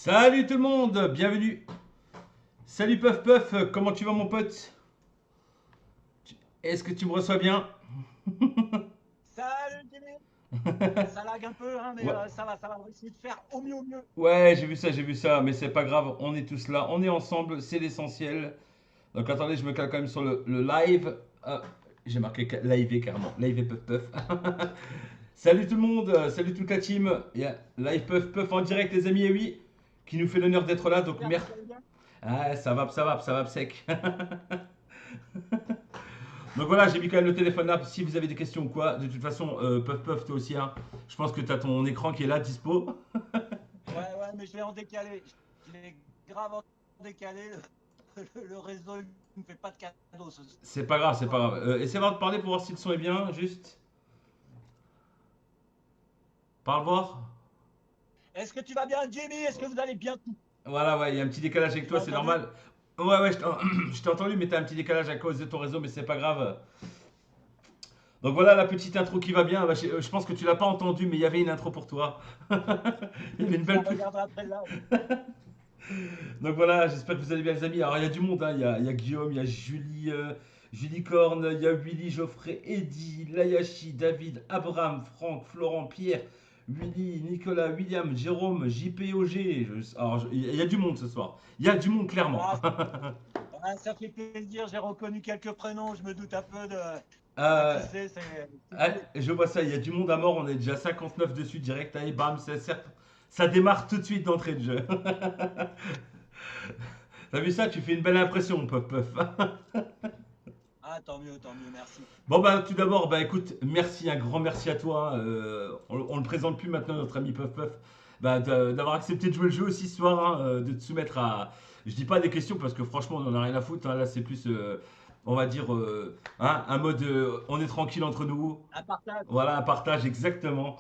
Salut tout le monde, bienvenue. Salut Puff Puff, comment tu vas mon pote? Est-ce que tu me reçois bien? Salut Jimmy! Ça lag un peu, hein, mais Ouais, ça va, on va essayer de faire au mieux, au mieux. ouais, j'ai vu ça, mais c'est pas grave, on est tous là, on est ensemble, c'est l'essentiel. Donc attendez, je me cale quand même sur le live. Ah, j'ai marqué live carrément, live et Puff Puff. Salut tout le monde, salut toute la team. Il y a live Puff Puff en direct les amis, et oui, qui nous fait l'honneur d'être là, donc J'espère que merci. vous allez bien. Ah, ça va, sec. Donc voilà, j'ai mis quand même le téléphone là si vous avez des questions ou quoi. De toute façon, Puff Puff, toi aussi, hein. Je pense que tu as ton écran qui est là, dispo. Ouais, ouais, mais je l'ai en décalé. Je l'ai grave en décalé. Le réseau ne me fait pas de cadeau ce C'est pas grave, c'est pas soir. grave. Essaie de parler pour voir si le son est bien, juste. Parle voir. Est-ce que tu vas bien, Jimmy? Est-ce que vous allez bien tous? Voilà, ouais, il y a un petit décalage avec Tu m'as toi, c'est entendu? normal. Ouais, ouais, je t'ai entendu, mais t'as un petit décalage à cause de ton réseau, mais c'est pas grave. Donc voilà la petite intro qui va bien. Bah, je pense que tu l'as pas entendu, mais il y avait une intro pour toi. Il y avait une Je la belle. regarderai après là. Donc voilà, j'espère que vous allez bien les amis. Alors il y a du monde, hein. Il y a Guillaume, il y a Julie, Julie Corne, il y a Willy, Geoffrey, Eddy, Layashi, David, Abraham, Franck, Florent, Pierre, Willy, Nicolas, William, Jérôme, JPOG. Alors il y a du monde ce soir. Il y a du monde clairement. Ah, ouais, ça fait plaisir, j'ai reconnu quelques prénoms, je me doute un peu de Euh, qui c'est ah, cool. je vois ça, il y a du monde à mort. On est déjà 59 dessus direct. Allez, bam, ça démarre tout de suite d'entrée de jeu. T'as vu ça? Tu fais une belle impression, Puff Puff. Ah, tant mieux, merci. Bon bah tout d'abord, bah écoute, merci, un grand merci à toi, hein. On le présente plus maintenant, notre ami Puff Puff, bah, d'avoir accepté de jouer le jeu aussi ce soir, hein, de te soumettre à, je dis pas des questions parce que franchement on en a rien à foutre, hein. Là c'est plus, on va dire, hein, un mode, on est tranquille entre nous, Un partage. voilà, un partage exactement.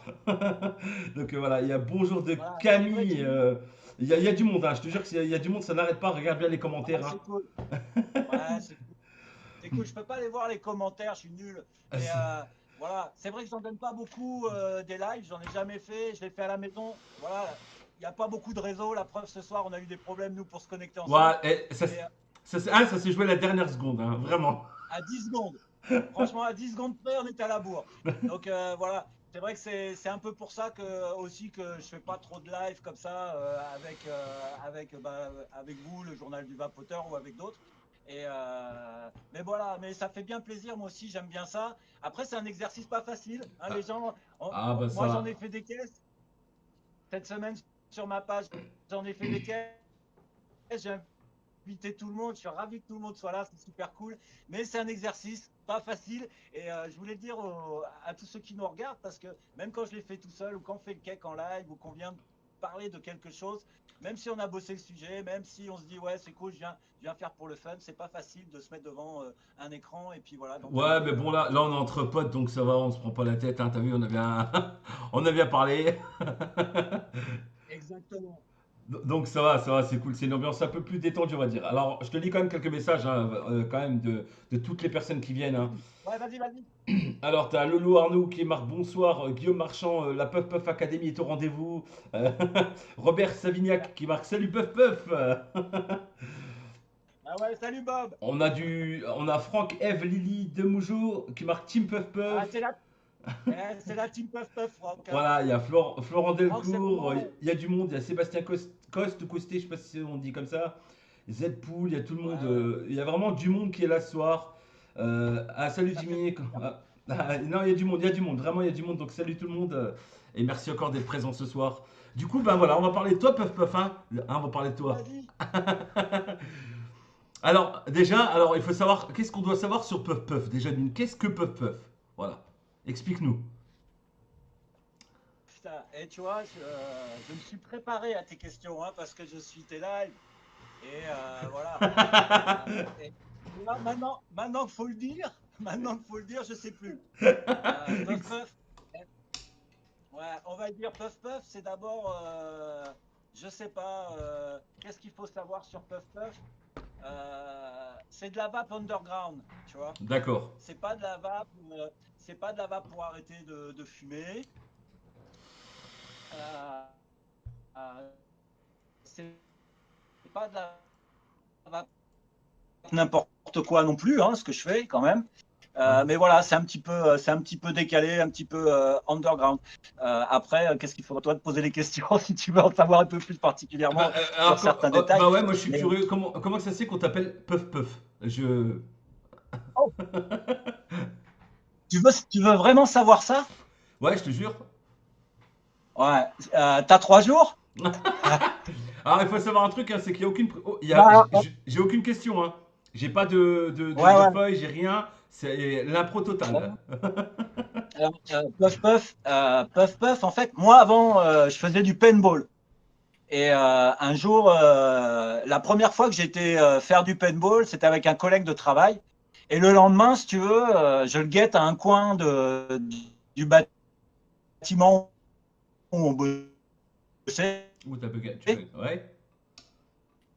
Donc voilà, il y a bonjour de Voilà, c'est vrai, Camille, Jimmy. il y a du monde, hein. Je te jure qu'il y a du monde, ça n'arrête pas, regarde bien les Ouais, commentaires, hein. c'est cool. Ouais, c'est cool. C'est cool. Je peux pas aller voir les commentaires, je suis nul. Mais voilà, c'est vrai que j'en donne pas beaucoup des lives, j'en ai jamais fait. Je l'ai fait à la maison. Voilà, il n'y a pas beaucoup de réseau. La preuve, ce soir, on a eu des problèmes, nous, pour se connecter Ouais, ensemble. et Mais ça s'est joué la dernière seconde, hein, vraiment. à 10 secondes, franchement, à 10 secondes près, on était à la bourre. Donc voilà, c'est vrai que c'est un peu pour ça que aussi que je fais pas trop de live comme ça avec vous, le journal du vapoteur ou avec d'autres. Mais voilà, mais ça fait bien plaisir, moi aussi j'aime bien ça. Après c'est un exercice pas facile, hein, les gens. Ah bah Moi j'en ça. ai fait des caisses cette semaine sur ma page, j'en ai fait des caisses. J'ai invité tout le monde, je suis ravi que tout le monde soit là, c'est super cool. Mais c'est un exercice pas facile et je voulais dire à tous ceux qui nous regardent parce que même quand je l'ai fait tout seul ou quand on fait le cake en live ou qu'on vient de parler de quelque chose, même si on a bossé le sujet, même si on se dit ouais c'est cool, je viens faire pour le fun, c'est pas facile de se mettre devant un écran et puis voilà Ouais, d'entamer mais bon, là on est entre potes, donc ça va, on se prend pas la tête, hein. T'as vu, on a bien, on a bien parlé. exactement. Donc ça va, c'est cool. C'est une ambiance un peu plus détendue, on va dire. Alors, je te lis quand même quelques messages, hein, quand même, de toutes les personnes qui viennent, hein. Vas-y, ouais, vas-y. Alors, t'as Lolo Arnaud qui marque bonsoir, Guillaume Marchand, la Puff Puff Academy est au rendez-vous. Euh, Robert Savignac qui marque salut Puff Puff. Ah ouais, salut Bob. On a Franck Eve Lily Demoujo qui marque Team Puff Ah, Puff. c'est la team Puff Puff Franck, hein. Voilà, il y a Florent Franck c'est Delcourt, vraiment. il y a du monde, il y a Sébastien Coste ou Costé, je sais pas si on dit comme ça. Zpool, il y a tout le monde, Ouais. il y a vraiment du monde qui est là ce soir. Salut Ça fait Jimmy. plaisir. Non, il y a du monde, vraiment il y a du monde, donc salut tout le monde, et merci encore d'être présent ce soir. Du coup, ben voilà, on va parler de toi, Puff Puff, hein. On va parler de toi. Vas-y. Alors, déjà, il faut savoir, qu'est-ce qu'on doit savoir sur Puff Puff? Déjà, qu'est-ce que Puff Puff? Voilà, explique-nous. Putain, et tu vois, je me suis préparé à tes questions hein, parce que je suis tes lives. Et voilà. Et là, maintenant qu'il faut le dire, maintenant qu'il faut le dire, je sais plus. Puff Puff, ouais, on va dire Puff Puff, c'est d'abord, je sais pas, qu'est-ce qu'il faut savoir sur Puff Puff? C'est de la vape underground, tu vois. D'accord. C'est pas de la vape, c'est pas de la vape pour arrêter de fumer. Euh, euh, c'est pas de la n'importe quoi non plus, hein, ce que je fais quand même. Mais voilà, c'est un petit peu décalé, un petit peu underground. Après, qu'est-ce qu'il faudra toi te poser les questions si tu veux en savoir un peu plus particulièrement sur certains détails. bah ouais, moi je suis Mais, curieux. Comment ça se fait qu'on t'appelle Puff Puff? Je. oh, tu veux vraiment savoir ça? Ouais, je te jure. Ouais. T'as 3 jours? Alors il faut savoir un truc, hein, c'est qu'il y a aucune. Bah, J'ai aucune question, hein. J'ai pas ouais, de ouais. feuille, j'ai rien. C'est l'impro totale. Alors, Puff Puff, en fait, moi avant, je faisais du paintball. Et un jour, la première fois que j'étais faire du paintball, c'était avec un collègue de travail. Et le lendemain, si tu veux, je le guette à un coin du bâtiment où on bossait. Ou tu peux. Ouais.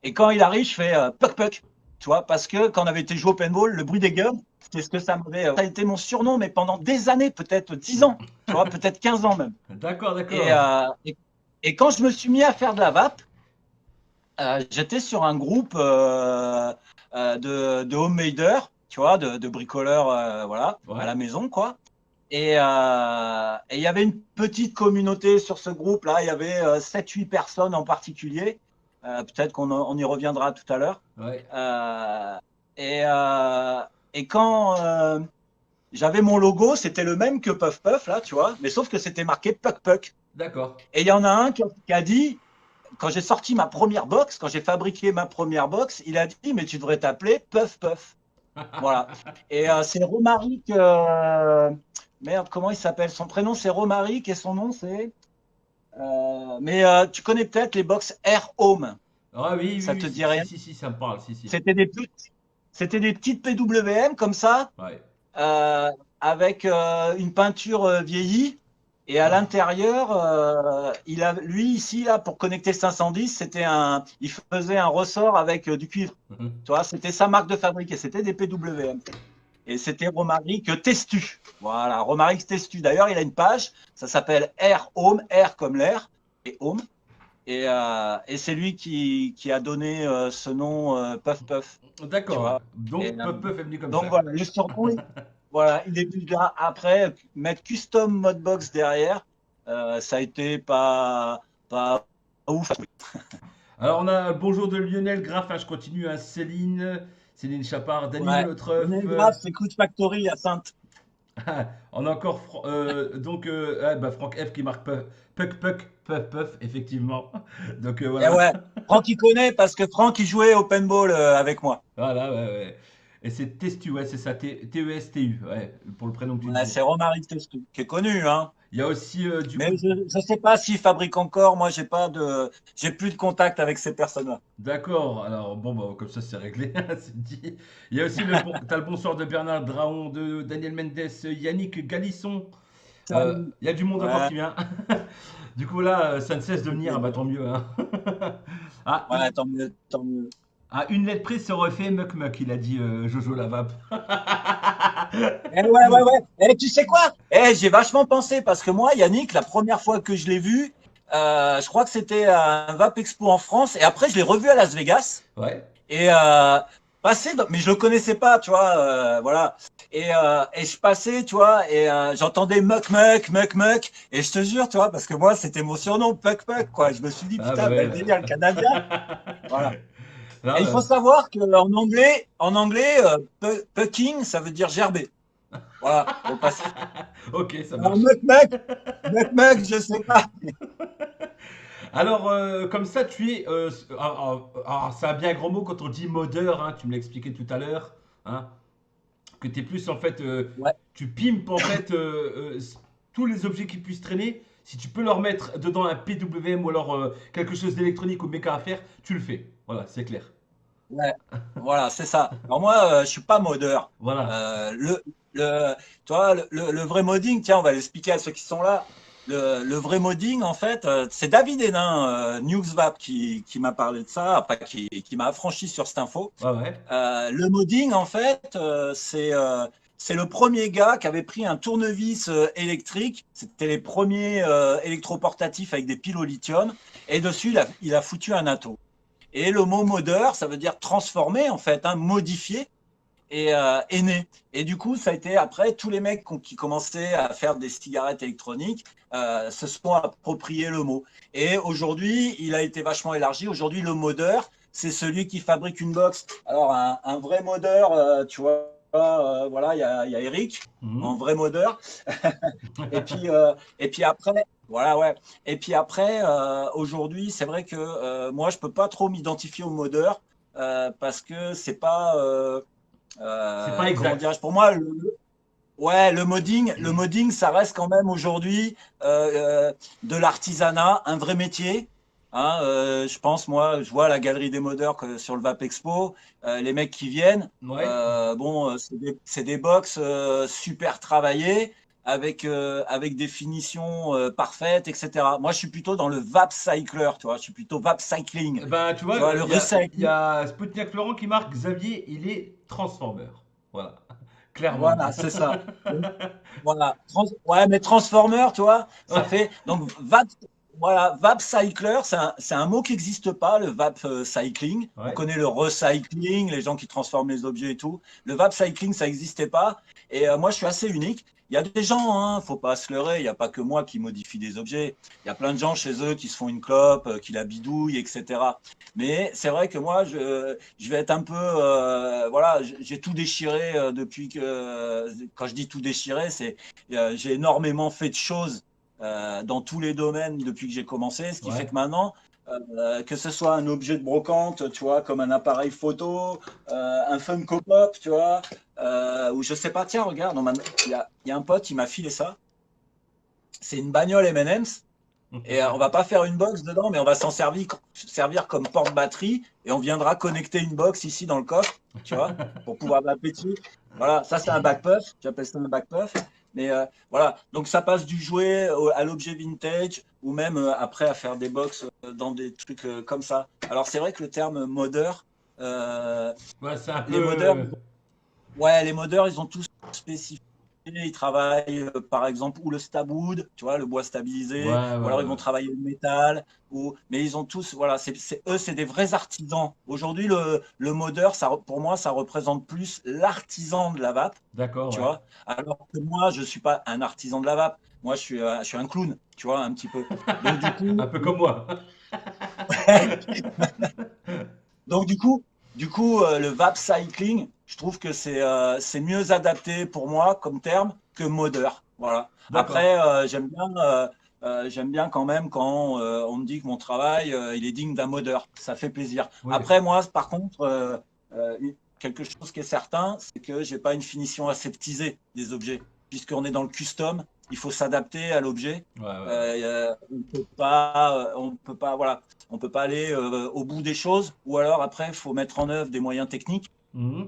Et quand il arrive, je fais puck puck. Tu vois, parce que quand on avait été joué au paintball, le bruit des guns, c'est ce que ça m'avait. Ça a été mon surnom, mais pendant des années, peut-être 10 ans, tu vois, peut-être 15 ans même. D'accord, Et, d'accord. quand je me suis mis à faire de la vape, j'étais sur un groupe de homemaders, tu vois, de bricoleurs, voilà, Ouais. à la maison, quoi. Et il y avait une petite communauté sur ce groupe-là. Il y avait 7-8 personnes en particulier. Peut-être on y reviendra tout à l'heure. Ouais. Euh, et, euh, et quand j'avais mon logo, c'était le même que Puff Puff, là, tu vois, mais sauf que c'était marqué Puck Puck. D'accord. Et il y en a un qui a dit, quand j'ai sorti ma première box, quand j'ai fabriqué ma première box, il a dit, mais tu devrais t'appeler Puff Puff. Voilà. Et c'est Romaric. Merde, comment il s'appelle? Son prénom, c'est Romaric et son nom, c'est. Mais tu connais peut-être les box Air Home. Ah oui, oui, Ça oui, te si, dit si, rien? si, si, ça me parle, si, si. C'était des petites PWM comme ça, Ouais. euh, avec une peinture vieillie. Et à l'intérieur, lui ici là pour connecter le 510, il faisait un ressort avec du cuivre. Tu vois, c'était sa marque de fabrique et c'était des PWM. Et c'était Romaric Testu. Voilà, Romaric Testu. D'ailleurs, il a une page, ça s'appelle Air Home, Air comme l'air, et Home. Et c'est lui qui a donné ce nom Puff Puff, tu D'accord. vois. Et, Donc, Puff Puff est venu comme donc ça. voilà, le surnom, voilà, il est venu là. Après, mettre custom modbox derrière, ça a été pas ouf. Alors, on a le bonjour de Lionel Graff, hein, je continue, hein, Céline Chapard, Dany Ouais. Lotreuf. Lionel Graff, c'est Clutch Factory à Sainte. On a encore Franck F qui marque Puff Puff, effectivement. Donc Et voilà. ouais, Franck, il connaît parce que Franck, il jouait au paintball avec moi. Voilà, ouais, ouais. Et c'est Testu, ouais, c'est ça, Testu, ouais, pour le prénom que tu Ouais, disais. c'est Romaric Testu, qui est connu, hein. Il y a aussi, du Mais coup, je ne sais pas s'il fabrique encore. Moi, j'ai plus de contact avec ces personnes-là. d'accord, alors bon, bah, comme ça c'est réglé, c'est dit. Il y a aussi t'as le bonsoir de Bernard Draon, de Daniel Mendes, Yannick Galisson. Il y a du monde encore Ouais, qui vient. Du coup, là, ça ne cesse de venir, bah tant mieux, hein. Ah, ouais, tant mieux, tant mieux. à une lettre prise, ça aurait fait Muck Muck, il a dit Jojo Lavap. Eh ouais, ouais, ouais. Eh, tu sais quoi? Eh, j'ai vachement pensé parce que moi, Yannick, la première fois que je l'ai vu, je crois que c'était à un Vap Expo en France et après, je l'ai revu à Las Vegas. Ouais. Et mais je le connaissais pas, tu vois, voilà. Et je passais, tu vois, et j'entendais Muck Muck, Muck Muck, et je te jure, tu vois, parce que moi, c'était mon surnom, Puck Puck, quoi. Je me suis dit, Ah bah putain, ouais. ben, génial, Canadien, voilà. Non, Et il faut savoir qu'en anglais, pucking, ça veut dire gerber. Voilà, au passage. ok, ça Alors, marche. Muck Muck, je sais pas. Alors, comme ça, tu es. C'est un bien grand mot quand on dit modeur, hein, tu me l'as expliqué tout à l'heure. Hein, que tu es plus en fait. Ouais, Tu pimpes en fait tous les objets qui puissent traîner. Si tu peux leur mettre dedans un PWM ou alors quelque chose d'électronique ou méca à faire, tu le fais. Voilà, c'est clair. ouais, voilà, c'est ça. Alors moi, je suis pas modeur. Voilà. Euh, le, tu vois, le vrai modding, tiens, on va l'expliquer à ceux qui sont là. Le vrai modding, en fait, c'est David Hénin, Newsvap, qui m'a parlé de ça, après, qui m'a affranchi sur cette info. Ouais, ouais. Le modding, en fait, c'est c'est le premier gars qui avait pris un tournevis électrique. C'était les premiers électroportatifs avec des piles au lithium. Et dessus, il a foutu un atto. Et le mot modeur, ça veut dire transformer, en fait, hein, modifier, est né. Et du coup, ça a été après, tous les mecs qui commençaient à faire des cigarettes électroniques se sont appropriés le mot. Et aujourd'hui, il a été vachement élargi. Aujourd'hui, le modeur, c'est celui qui fabrique une box. Alors, un vrai modeur, tu vois, voilà, il y a Eric, en vrai modeur. Et puis après, voilà, ouais. Et puis après, aujourd'hui, c'est vrai que moi, je peux pas trop m'identifier au modeur parce que c'est pas, C'est pas comment exact. dirais-je, pour moi, ouais, le modding, ça reste quand même aujourd'hui de l'artisanat, un vrai métier. Hein, je pense, moi, je vois la galerie des modeurs sur le VAP Expo, les mecs qui viennent, Ouais. bon, c'est des box super travaillées, avec des finitions parfaites, etc. Moi, je suis plutôt dans le VAP cycler, tu vois, je suis plutôt VAP cycling, Ben, tu tu vois, vois, le il y recycling. a Spoutnik Laurent qui marque Xavier, il est transformer. Voilà, clairement. Voilà, c'est ça. Donc, voilà. Ouais, mais Transformer, tu vois, ça Ouais. fait. Donc, VAP, voilà, VAP Cycler, c'est un mot qui n'existe pas, le VAP Cycling. On Ouais. connaît le recycling, les gens qui transforment les objets et tout. Le VAP Cycling, ça n'existait pas. Et moi, je suis assez unique. Il y a des gens, hein, faut pas se leurrer, il n'y a pas que moi qui modifie des objets. Il y a plein de gens chez eux qui se font une clope, qui la bidouillent, etc. Mais c'est vrai que moi, je vais être un peu, voilà, j'ai tout déchiré depuis que, quand je dis tout déchiré, c'est, j'ai énormément fait de choses dans tous les domaines depuis que j'ai commencé, ce qui fait Ouais. que maintenant, que ce soit un objet de brocante, tu vois, comme un appareil photo, un Funko Pop, tu vois, ou je sais pas, tiens, regarde, il y a un pote, il m'a filé ça, c'est une bagnole M&M's, et on va pas faire une box dedans, mais on va servir comme porte-batterie et on viendra connecter une box ici dans le coffre, tu vois, pour pouvoir vaper dessus. Voilà, ça c'est un backpuff, j'appelle ça un backpuff. Mais voilà, donc ça passe du jouet à l'objet vintage ou même après à faire des box dans des trucs comme ça. Alors c'est vrai que le terme modeur, euh, Ouais, c'est un les modeurs, peu. ouais, les modeurs, ils ont tous spécifié. Ils travaillent, par exemple, ou le stabwood, tu vois, le bois Ouais, stabilisé, ou ouais, alors ils vont ouais. travailler le métal, mais ils ont tous, voilà, eux, c'est des vrais artisans. Aujourd'hui, le modeur, pour moi, ça représente plus l'artisan de la vape, D'accord, tu ouais. vois, alors que moi, je ne suis pas un artisan de la vape. Moi, je suis un clown, tu vois, un petit peu. Donc, du coup, Un peu comme moi. Donc le vape cycling, je trouve que c'est mieux adapté pour moi comme terme que modeur. Voilà. D'accord. Après, j'aime bien quand même quand on me dit que mon travail, il est digne d'un modeur. Ça fait plaisir. Oui. Après, moi, par contre, quelque chose qui est certain, c'est que j'ai pas une finition aseptisée des objets. Puisqu'on est dans le custom, il faut s'adapter à l'objet. Ouais, ouais, ouais. On peut pas, voilà, on peut pas aller au bout des choses, ou alors après, il faut mettre en œuvre des moyens techniques Mhm.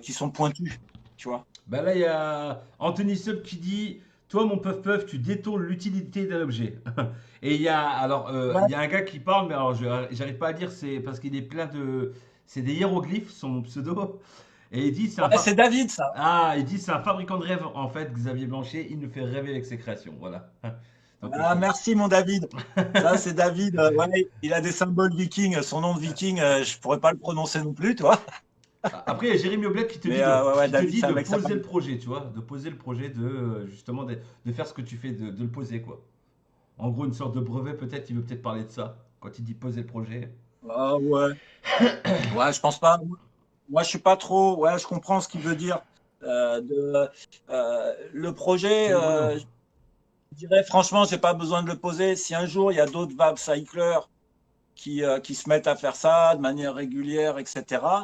qui sont pointus, tu vois. Bah là, il y a Anthony Sub qui dit, toi, mon puff puff, tu détournes l'utilité d'un objet. Et il y a, alors, il Ouais, y a un gars qui parle, mais alors, j'arrive pas à dire, c'est parce qu'il est plein de, c'est des hiéroglyphes, son pseudo. Et il dit, ouais, c'est David, ça. il dit, c'est un fabricant de rêve, en fait, Xavier Blanchet, il nous fait rêver avec ses créations, voilà. Donc, Ah, merci, mon David. Ça, c'est David. Ouais, il a des symboles vikings. Son nom de viking, je pourrais pas le prononcer non plus, tu vois. Après, il y a Jérémy Oblet Mais ouais, ouais, qui te David, dit c'est un de mec sympa. poser le projet, tu vois, de poser le projet de, justement, de faire ce que tu fais, de le poser, quoi. En gros, une sorte de brevet, peut-être, il veut peut-être parler de ça, quand il dit poser le projet. Ah, ouais. Ouais, je pense pas. Moi, je suis pas trop. Ouais, je comprends ce qu'il veut dire. Le projet, C'est le boulot. je dirais franchement, j'ai pas besoin de le poser. Si un jour il y a d'autres vape cyclers qui se mettent à faire ça de manière régulière, etc.,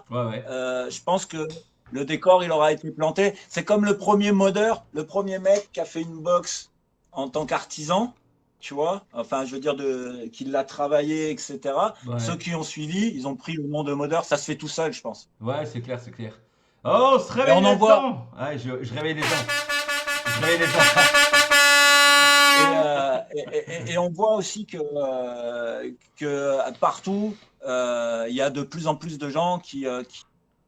Ouais, ouais. je pense que le décor, il aura été planté. C'est comme le premier modeur, le premier mec qui a fait une box en tant qu'artisan, tu vois, enfin, je veux dire, qui l'a travaillé, etc. Ceux Ouais, qui ont suivi, ils ont pris le nom de modeur. Ça se fait tout seul, je pense. ouais, c'est clair, c'est clair. Oh, on se Et réveille on en les voit. gens. Ouais, je réveille les gens. Je réveille les gens. Et on voit aussi que partout, il y a de plus en plus de gens qui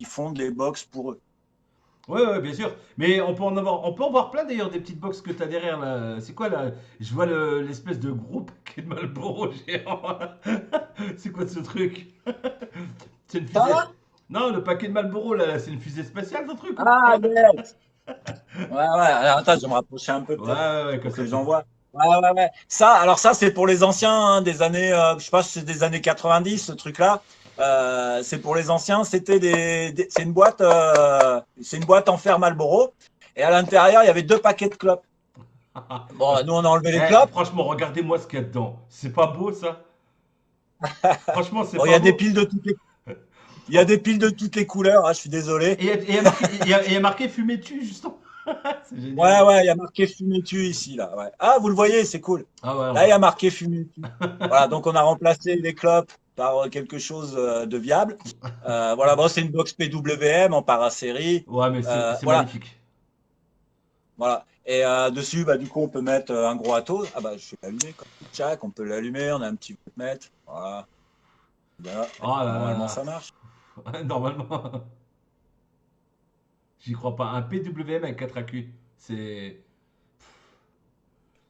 font des box pour eux. Ouais, ouais, bien sûr. Mais on peut en voir plein d'ailleurs des petites box que t'as derrière là. C'est quoi là? Je vois l'espèce de gros paquet de Marlboro géant. C'est quoi ce truc? C'est une Ça fusée. là? Non, le paquet de Marlboro là, c'est une fusée spatiale, ton truc ou Ah, quoi? yes. Ouais, ouais. Alors, attends, je vais me rapprocher un peu Ouais, peut-être ouais, ouais, comme pour que ça. les gens voient. Ouais, ouais, ouais. Ça, alors ça, c'est pour les anciens des années, je sais pas si c'est des années 90, ce truc-là. C'est pour les anciens. C'était c'est une boîte en fer Marlboro. Et à l'intérieur, il y avait 2 paquets de clopes. Bon, nous, on a enlevé les Eh, clopes. franchement, regardez-moi ce qu'il y a dedans. C'est pas beau ça? Franchement, c'est Bon, pas beau. il y a Oh, des piles de toutes les couleurs, hein, je suis désolé. et il y a marqué, il y a marqué fumée dessus, justement. C'est Ouais, génial. ouais, il y a marqué Fumetu ici, là. Ouais. Ah, vous le voyez, c'est cool. Ah ouais, Là, il y a marqué Fumetu. Voilà, donc on a remplacé les clopes par quelque chose de viable. Voilà, bon, c'est une box PWM en parasérie. ouais, mais c'est Voilà, magnifique. voilà. Et dessus, bah, du coup, on peut mettre un gros Atos. Ah, bah, je vais l'allumer comme Jack. On peut l'allumer. On a un petit voltmètre. Voilà. Là, Oh là normalement, là ça marche. là. Normalement, j'y crois pas. Un PWM avec 4 AQ. C'est.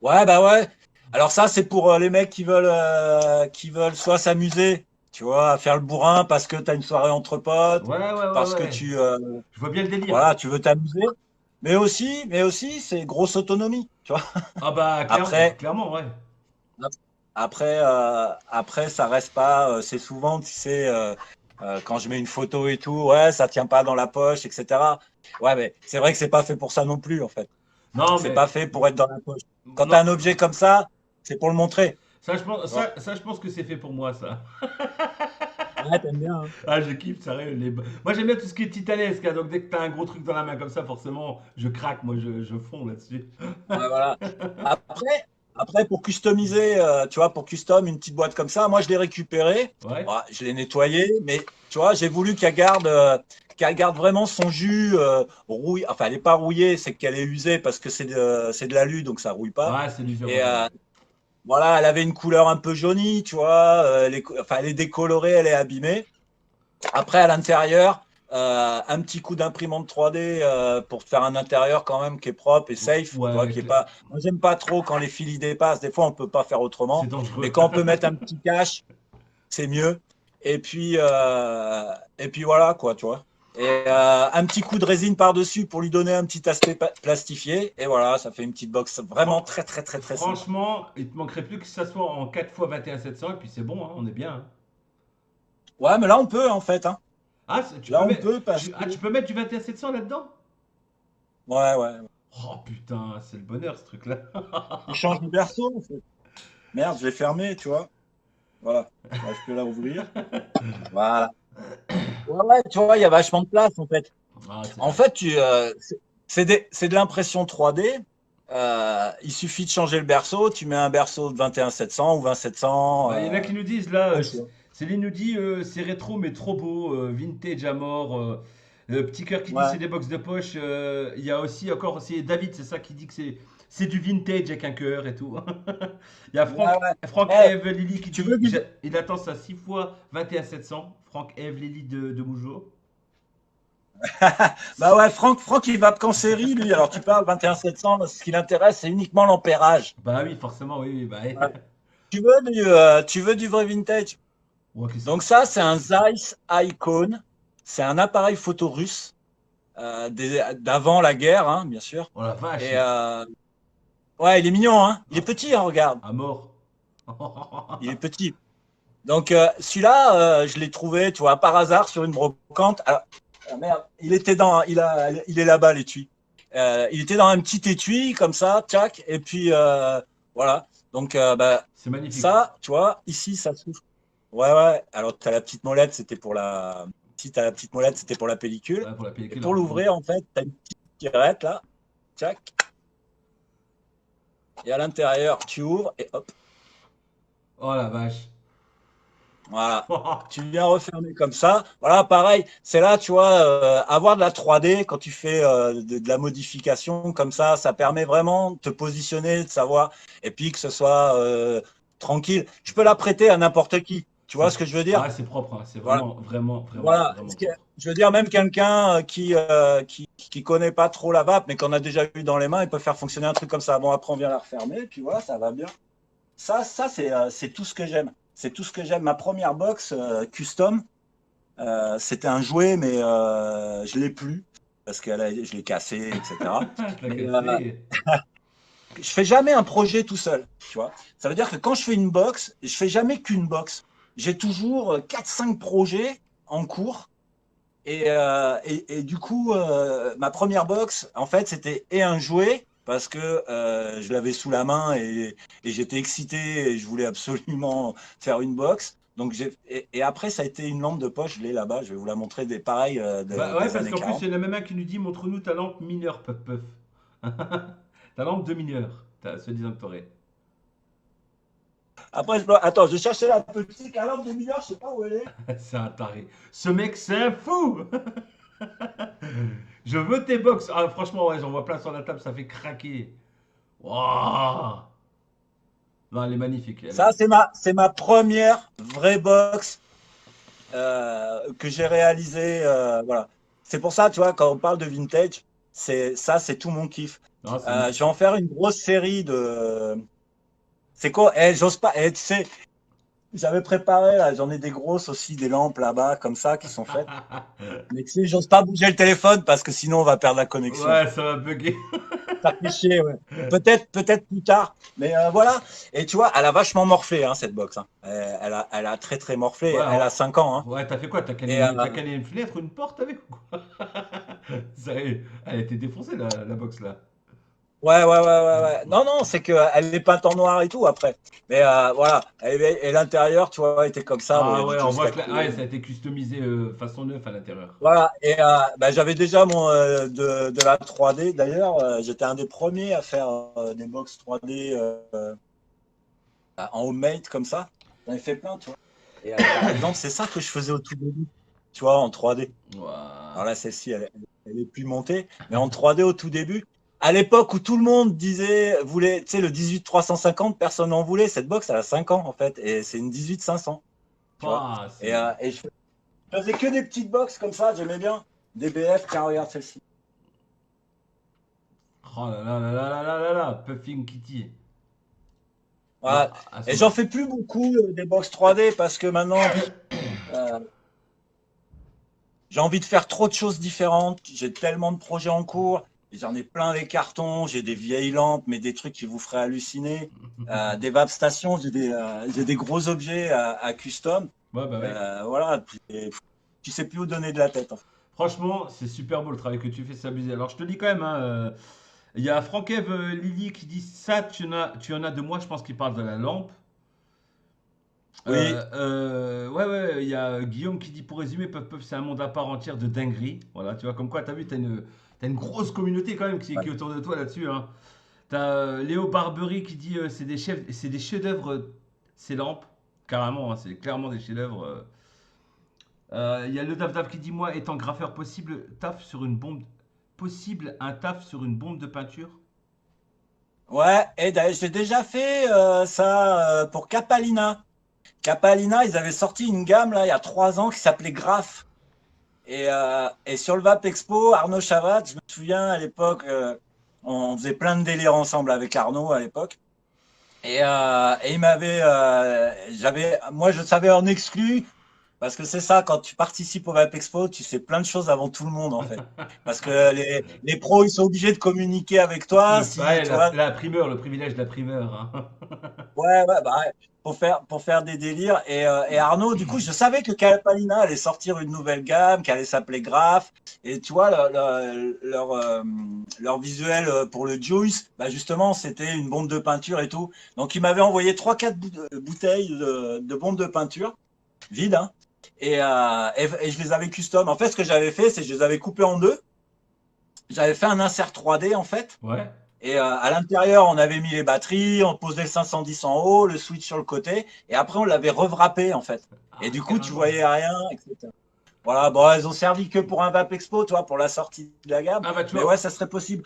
Ouais, bah ouais. Alors ça, c'est pour les mecs qui veulent soit s'amuser, tu vois, à faire le bourrin parce que tu as une soirée entre potes, Ouais, ouais, ouais, parce que ouais. Je vois bien le délire. voilà, tu veux t'amuser. Mais aussi, c'est grosse autonomie, tu vois. Ah bah, clairement, Après, clairement, ouais. après, ça reste pas. C'est souvent, tu sais, quand je mets une photo et tout, ouais, ça tient pas dans la poche, etc. Ouais, mais c'est vrai que c'est pas fait pour ça non plus, en fait. Non, C'est pas mais. fait pour être dans la poche. Quand tu as Non. un objet comme ça, c'est pour le montrer. Tu vois. Ça, je pense que c'est fait pour moi, ça. Ouais, t'aimes bien, hein. Ah, je kiffe, sérieux. Moi, j'aime bien tout ce qui est titanesque, hein, donc dès que t'as un gros truc dans la main comme ça, forcément, je craque, moi, je fonds là-dessus. Ouais, voilà. Après, pour customiser, tu vois, pour custom une petite boîte comme ça, moi je l'ai récupérée, Ouais. ouais, je l'ai nettoyée, mais tu vois, j'ai voulu qu'elle garde vraiment son jus rouillé. Enfin, elle n'est pas rouillée, c'est qu'elle est usée parce que c'est de l'alu, donc ça rouille pas. Ouais, c'est l'usure, Et ouais, ouais. voilà, elle avait une couleur un peu jaunie, tu vois, enfin, elle est décolorée, elle est abîmée. Après, à l'intérieur, un petit coup d'imprimante 3D pour faire un intérieur quand même qui est propre et safe. Tu vois, Ouais, qui est pas. Moi, j'aime pas trop quand les fils y dépassent. Des fois, on peut pas faire c'est autrement. Mais dangereux. quand on peut mettre un petit cache, c'est mieux. Et puis voilà quoi, tu vois. Et un petit coup de résine par-dessus pour lui donner un petit aspect plastifié. Et voilà, ça fait une petite box vraiment Fran- très très très très sympa. Franchement, il te manquerait plus que ça soit en 4 fois 21 700 et puis c'est bon, hein, on est bien, hein. Ouais, mais là on peut en fait, hein. Ah, Là on peut parce que. tu peux mettre du 21 700 là-dedans? Ouais, ouais. Oh putain, c'est le bonheur ce truc-là. Il change de berceau en fait. Merde, je l'ai fermé, tu vois. Voilà, j'arrive plus à la ouvrir. Voilà. Ouais, ouais, tu vois, il y a vachement de place en fait. Ah, c'est En ah, fait, c'est de l'impression 3D. Il suffit de changer le berceau. Tu mets un berceau de 21 700 ou 20 700. bah, il y en a qui nous disent là, Au choix. Céline nous dit c'est rétro mais trop beau, vintage à mort. Petit cœur qui dit Ouais, c'est des box de poche. Il y a aussi encore, c'est David, c'est ça qui dit que c'est du vintage avec un cœur et tout. Il y a ouais, ouais. Franck Eh, Eve Lily qui tu dit veux du. il attend ça 6 fois 21 700. Franck Eve Lily de Mougeot. Bah ouais, Franck, il va en série, lui. Alors tu parles 21 700. Ce qui l'intéresse, c'est uniquement l'ampérage. Bah oui, forcément, oui, oui, bah. Ouais. Tu veux du vrai vintage. Ouais, Donc ça, c'est un Zeiss Icon. C'est un appareil photo russe d'avant la guerre, hein, bien sûr. Oh la vache, Et ouais, il est mignon, hein. Il est ah, petit, hein, regarde. à mort. Il est petit. Donc celui-là, je l'ai trouvé, tu vois, par hasard sur une brocante. Alors, ah, merde, il est là-bas l'étui. Il était dans un petit étui comme ça, tchac. Et puis voilà. Donc bah, C'est magnifique. ça, tu vois, ici ça s'ouvre. Ouais, ouais. Alors tu as la petite molette, c'était pour la. Si tu as la petite molette, c'était pour la pellicule. Ouais, pour la Et pellicule, pour alors. l'ouvrir, en fait, tu as une petite tirette là, tchac. Et à l'intérieur, tu ouvres et hop. Oh la vache. Voilà. Tu viens refermer comme ça. Voilà, pareil. C'est là, tu vois, avoir de la 3D quand tu fais de la modification comme ça permet vraiment de te positionner, de savoir, et puis que ce soit tranquille. Je peux la prêter à n'importe qui. Tu vois C'est ce que je veux dire? ah, c'est propre, hein. C'est Voilà. vraiment, vraiment, vraiment, Voilà. vraiment Ce que- propre. Je veux dire, même quelqu'un qui qui connaît pas trop la vape, mais qu'on a déjà eu dans les mains, il peut faire fonctionner un truc comme ça. Bon, après, on vient la refermer, puis voilà, ça va bien. Ça c'est tout ce que j'aime. C'est tout ce que j'aime. Ma première box custom, c'était un jouet, mais je l'ai plus parce que je l'ai cassé, etc. Mais je fais jamais un projet tout seul, tu vois. Ça veut dire que quand je fais une box, je fais jamais qu'une box. J'ai toujours 4-5 projets en cours. Et du coup, ma première box, en fait, c'était un jouet parce que je l'avais sous la main et j'étais excité et je voulais absolument faire une box. Donc et après, ça a été une lampe de poche. Je l'ai là-bas. Je vais vous la montrer des pareils Bah ouais, des parce années qu'en plus, 40. il y en a même un qui nous dit montre-nous ta lampe mineur, puff puff. Ta lampe de mineur, se disant que t'aurais. Après, attends, je cherchais la petite car lampe de mineur, je sais pas où elle est. C'est un taré. Ce mec, c'est un fou. Je veux tes box. Ah, franchement, ouais, j'en vois plein sur la table, ça fait craquer. Waouh. Non, elle est magnifique. Ça, c'est ma première vraie box que j'ai réalisée. Voilà. C'est pour ça, tu vois, quand on parle de vintage, c'est tout mon kiff. Non, Je vais en faire une grosse série de. C'est quoi? J'ose pas. Tu sais, j'avais préparé, là, j'en ai des grosses aussi, des lampes là-bas, comme ça, qui sont faites. Mais tu sais, j'ose pas bouger le téléphone parce que sinon on va perdre la connexion. Ouais, ça va bugger. Ça fait chier, ouais. Peut-être plus tard. Mais voilà. Et tu vois, elle a vachement morflé, hein, cette box. Hein. Elle a très, très morflé. Ouais, Elle a 5 ans. Hein. ouais, t'as fait quoi? T'as Et, calé une fenêtre, une porte avec ou quoi? Elle a été défoncée la box là. ouais. Non, non, c'est qu'elle est peinte en noir et tout après. Mais voilà. Et l'intérieur, tu vois, était comme ça. Bon, il y Ah a du ouais, on Juice voit qui a que coulé. ouais, ça a été customisé façon neuf à l'intérieur. Voilà. Et bah, j'avais déjà de la 3D. D'ailleurs, j'étais un des premiers à faire des box 3D en homemade comme ça. J'en ai fait plein, tu vois. Et par exemple, c'est ça que je faisais au tout début, tu vois, en 3D. Ouah. Alors là, celle-ci, elle est plus montée, mais en 3D au tout début. À l'époque où tout le monde voulait, tu sais, le 18-350, personne n'en voulait. Cette box, elle a 5 ans, en fait, et c'est une 18-500, tu vois. Pas, Et je faisais que des petites box comme ça, j'aimais bien. Des BF, tiens, regarde celle-ci. Oh là là là là là là là là, Puffing Kitty. Non, Voilà. Et j'en fais plus beaucoup des box 3D parce que maintenant, euh, j'ai envie de faire trop de choses différentes. J'ai tellement de projets en cours. J'en ai plein les cartons. J'ai des vieilles lampes, mais des trucs qui vous feraient halluciner. Des vape stations. J'ai des gros objets à custom. Ouais, bah ouais. Voilà. Et tu sais plus où donner de la tête. En fait. Franchement, c'est super beau le travail que tu fais, c'est abusé. Alors je te dis quand même, hein, il y a Franck-Eve Lily qui dit ça, tu en as de moi, je pense qu'il parle de la lampe. Oui. Ouais, il y a Guillaume qui dit pour résumer, Puff Puff, c'est un monde à part entière de dinguerie. Voilà, tu vois, comme quoi, t'as vu, t'as une grosse communauté quand même qui est autour de toi là-dessus. Hein. T'as Léo Barbery qui dit c'est des chefs-d'œuvre, ces lampes. Carrément, hein, c'est clairement des chefs-d'œuvre. Il y a le Daf Daf qui dit moi, étant graffeur possible un taf sur une bombe de peinture. Ouais. Et d'ailleurs, j'ai déjà fait ça pour Capalina. Capalina, ils avaient sorti une gamme là il y a 3 ans qui s'appelait Graph. Et sur le Vape Expo, Arnaud Chavat, je me souviens à l'époque, on faisait plein de délires ensemble avec Arnaud à l'époque. Et il m'avait, moi je savais en exclu, parce que c'est ça, quand tu participes au Vape Expo, tu sais plein de choses avant tout le monde en fait. Parce que les pros, ils sont obligés de communiquer avec toi. Si, Ouais, tu vois, la primeur, le privilège de la primeur. Hein. ouais, bah, ouais, pour faire des délires. Et Arnaud, du coup, je savais que Calpalina allait sortir une nouvelle gamme qui allait s'appeler Graph. Et tu vois, leur visuel pour le Juice, bah justement, c'était une bombe de peinture et tout. Donc, il m'avait envoyé 3-4 bouteilles de bombes de peinture, vides, hein. Et je les avais custom. En fait, ce que j'avais fait, c'est que je les avais coupées en deux. J'avais fait un insert 3D, en fait. Ouais. Et à l'intérieur, on avait mis les batteries, on posait le 510 en haut, le switch sur le côté, et après, on l'avait revrappé, en fait. Et Ah, du coup, tu carrément. voyais rien, etc. Voilà, bon, elles ont servi que pour un Vape Expo, tu vois, pour la sortie de la gamme. Ah bah tu Mais ouais, vois. ça serait possible.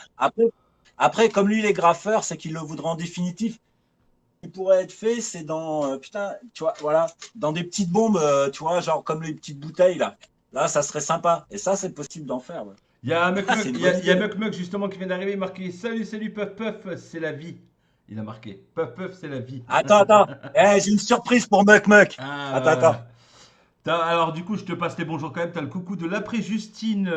Après comme lui, les graffeurs, c'est qu'il le voudra en définitif. Ce qui pourrait être fait, c'est dans, putain, tu vois, voilà, dans des petites bombes, tu vois, genre comme les petites bouteilles, là. Là, ça serait sympa. Et ça, c'est possible d'en faire, ouais. Il y a un Muck Ah, Muck, c'est une il y a, bonne il y a idée. Muck Muck, justement qui vient d'arriver, marqué Salut, salut, Puff Puff, c'est la vie. Il a marqué Puff Puff, c'est la vie. Attends, attends. Eh, j'ai une surprise pour Muck Muck. Ah, Attends, bah, attends. voilà. Alors, du coup, je te passe les bonjours quand même. T'as le coucou de l'après-Justine,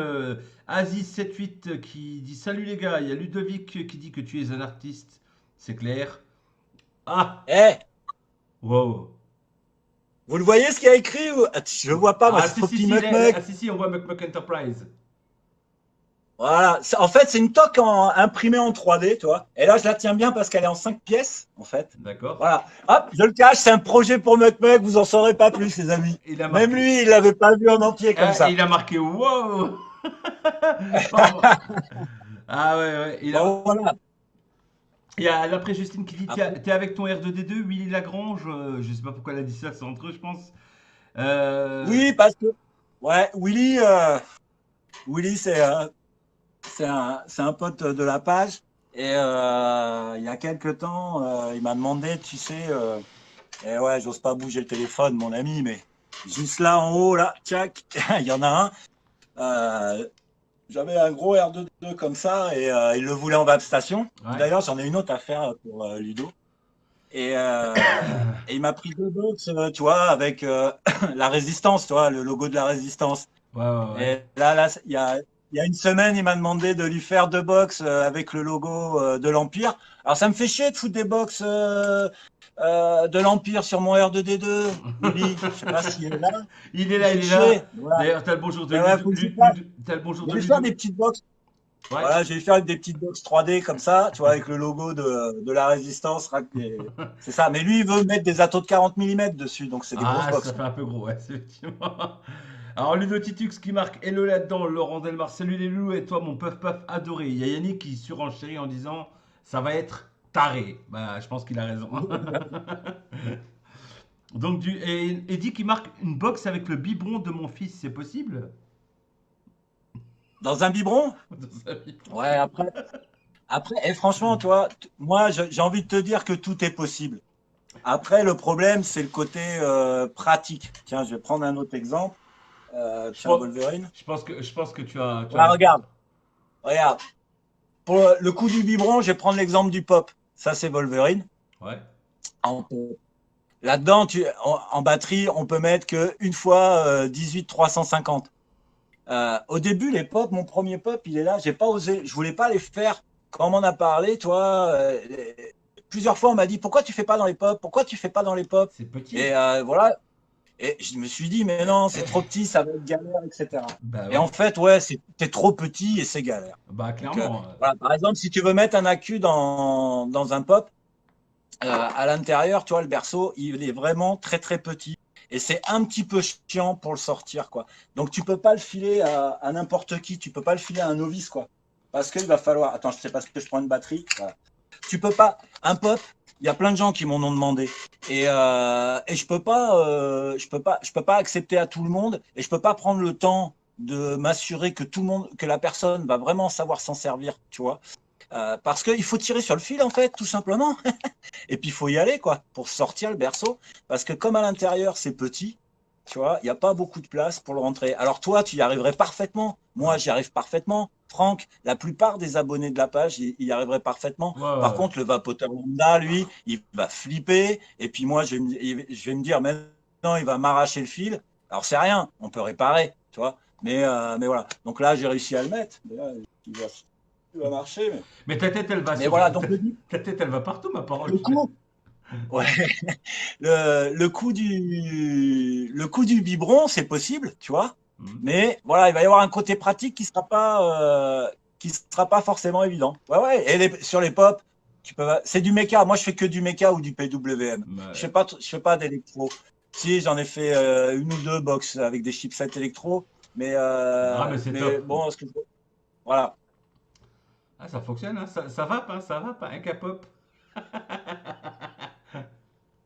Aziz78 qui dit Salut les gars. Il y a Ludovic qui dit que tu es un artiste. C'est clair. Ah, Eh, wow. vous le voyez ce qu'il y a écrit ou... Ah, je le vois pas, moi, Ah, c'est si, trop si, petit si, Muck Muck. ah, si, si, on voit Muck Muck Enterprise. Voilà. En fait, c'est une toque imprimée en 3D, tu vois. Et là, je la tiens bien parce qu'elle est en 5 pièces, en fait. D'accord. Voilà. Hop, je le cache, c'est un projet pour Muck Muck, vous en saurez pas plus, les amis. Il a Même marqué. lui, il l'avait pas vu en entier comme Ah, ça. il a marqué wow. Pardon. Ah ouais, ouais. Bon, voilà. Il y a l'après-Justine qui dit Après, T'es avec ton R2D2, Willy Lagrange. Je sais pas pourquoi elle a dit ça, c'est entre eux, je pense. oui, parce que, ouais, Willy, c'est un pote de la page. Et il y a quelques temps, il m'a demandé, tu sais, et ouais, j'ose pas bouger le téléphone, mon ami, mais juste là en haut, là, tchac, il y en a un. Euh, J'avais un gros R22 comme ça et il le voulait en station. Ouais. D'ailleurs, j'en ai une autre à faire pour Ludo. Et il m'a pris deux box, tu vois, avec la résistance, tu vois, le logo de la résistance. Ouais, ouais, ouais. Et là, il y a une semaine, il m'a demandé de lui faire deux box avec le logo de l'Empire. Alors, ça me fait chier de foutre des box de l'Empire sur mon R2D2, Willy. Je sais pas s'il est là. Il est Il là, fait il est là. chier. Voilà. D'ailleurs, t'as le bonjour de Mais ouais, Ludo. faut que je fasse. T'as le bonjour Je de vais faire Ludo. des petites box. Ouais. Voilà, je vais faire des petites box 3D comme ça, tu vois, avec le logo de la résistance. C'est ça. Mais lui, il veut mettre des atos de 40 mm dessus, donc c'est des grosses Ah, box, ça fait quoi. un peu gros, ouais, effectivement. Alors, Ludo Titux qui marque Hello là-dedans, Laurent Delmar, salut les loups, et toi, mon puff puff adoré. Il y a Yannick qui surenchérit en disant ça va être taré. Bah, je pense qu'il a raison. Donc, et dit qu'il marque une box avec le biberon de mon fils, c'est possible? Dans un biberon? Dans sa vie. Ouais, après, et franchement, toi, moi, j'ai envie de te dire que tout est possible. Après, le problème, c'est le côté pratique. Tiens, je vais prendre un autre exemple. Je Tiens, pense, Wolverine. je pense que tu as Voilà, regarde, regarde. Pour le coup du biberon, je vais prendre l'exemple du pop. Ça, c'est Wolverine. ouais. En pop. Là-dedans, en batterie, on peut mettre qu'une fois 18 350. Au début, les pop, mon premier pop, il est là. J'ai pas osé. Je voulais pas les faire. Quand on m'en a parlé, toi, plusieurs fois, on m'a dit pourquoi tu fais pas dans les pop? Pourquoi tu fais pas dans les pop? C'est petit. Et voilà. Et je me suis dit, mais non, c'est trop petit, ça va être galère, etc. Bah Et en ouais. fait, ouais, c'est trop petit et c'est galère. Bah Donc, clairement. voilà. Par exemple, si tu veux mettre un accu dans un pop, à l'intérieur, tu vois, le berceau, il est vraiment très très petit. Et c'est un petit peu chiant pour le sortir, quoi. Donc tu peux pas le filer à n'importe qui, tu peux pas le filer à un novice, quoi. Parce qu'il va falloir. Attends, je sais pas ce que je prends une batterie. Voilà. Tu peux pas. Un pop, il y a plein de gens qui m'en ont demandé. Et je peux pas accepter à tout le monde. Et je peux pas prendre le temps de m'assurer que tout le monde, que la personne va vraiment savoir s'en servir, tu vois. Parce qu'il faut tirer sur le fil, en fait, tout simplement. Et puis, il faut y aller, quoi, pour sortir le berceau. Parce que comme à l'intérieur, c'est petit, tu vois, il n'y a pas beaucoup de place pour le rentrer. Alors, toi, tu y arriverais parfaitement. Moi, j'y arrive parfaitement. Franck, la plupart des abonnés de la page, ils y arriveraient parfaitement. Ouais, Par ouais. contre, le vapoteur lambda, lui, il va flipper. Et puis, moi, je vais me dire, maintenant, il va m'arracher le fil. Alors, c'est rien, on peut réparer, tu vois. Mais voilà. Donc là, j'ai réussi à le mettre. Il va marcher. Mais ta tête, elle va Mais sur. voilà, donc Ta tête, elle va partout, ma parole. le coup, ouais, le coup du biberon, c'est possible, tu vois. Mhm. Mais voilà, il va y avoir un côté pratique qui sera pas forcément évident. Ouais, ouais. Et sur les pop, c'est du méca. Moi, je fais que du méca ou du PWM. Ouais. Je fais pas d'électro. Si, j'en ai fait une ou deux box avec des chipsets électro, Ah, mais c'est mais top. bon, voilà. Ah, ça fonctionne, hein. Ça va pas, ça va pas, un K-pop.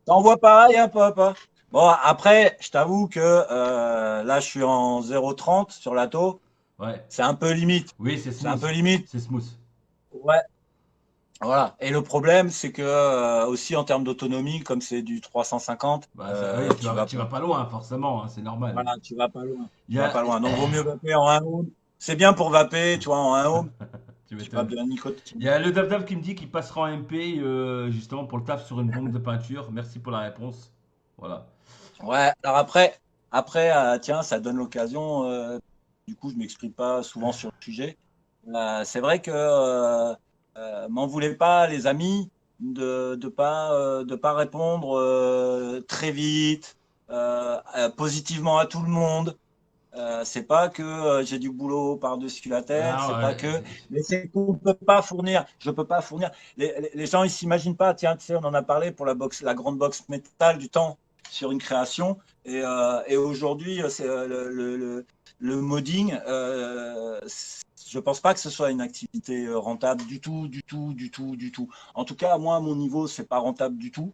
T'en vois pareil, hein, pop, hein. Bon, après, je t'avoue que là, je suis en 0,30 sur l'ATO. Ouais. C'est un peu limite. Oui, c'est C'est un smooth. peu limite. C'est smooth. Ouais. Voilà. Et le problème, c'est que aussi en termes d'autonomie, comme c'est du 350, Bah, oui, tu vas, tu vas pas loin, forcément, hein, c'est normal. voilà, tu vas pas loin. Il y Tu vas a, pas loin. Donc, vaut mieux vaper en 1 round. C'est bien pour vaper, tu vois, en un home. Tu Tu vas m'étonnes. de Il nicotine. y a le Dab qui me dit qu'il passera en MP justement pour le taf sur une bombe de peinture. Merci pour la réponse. Voilà. Ouais, alors après tiens, ça donne l'occasion. Du coup, je m'exprime pas souvent sur le sujet. C'est vrai que m'en voulez pas, les amis, de pas répondre très vite, positivement à tout le monde. C'est pas que j'ai du boulot par-dessus la tête, c'est Alors, pas que, mais c'est qu'on peut pas fournir. Je peux pas fournir. Les gens ils s'imaginent pas. Tiens, tu sais, on en a parlé pour la box, la grande box métal du temps sur une création. Et aujourd'hui, c'est le modding. Je pense pas que ce soit une activité rentable du tout, du tout, du tout, du tout. En tout cas, moi, à mon niveau, c'est pas rentable du tout.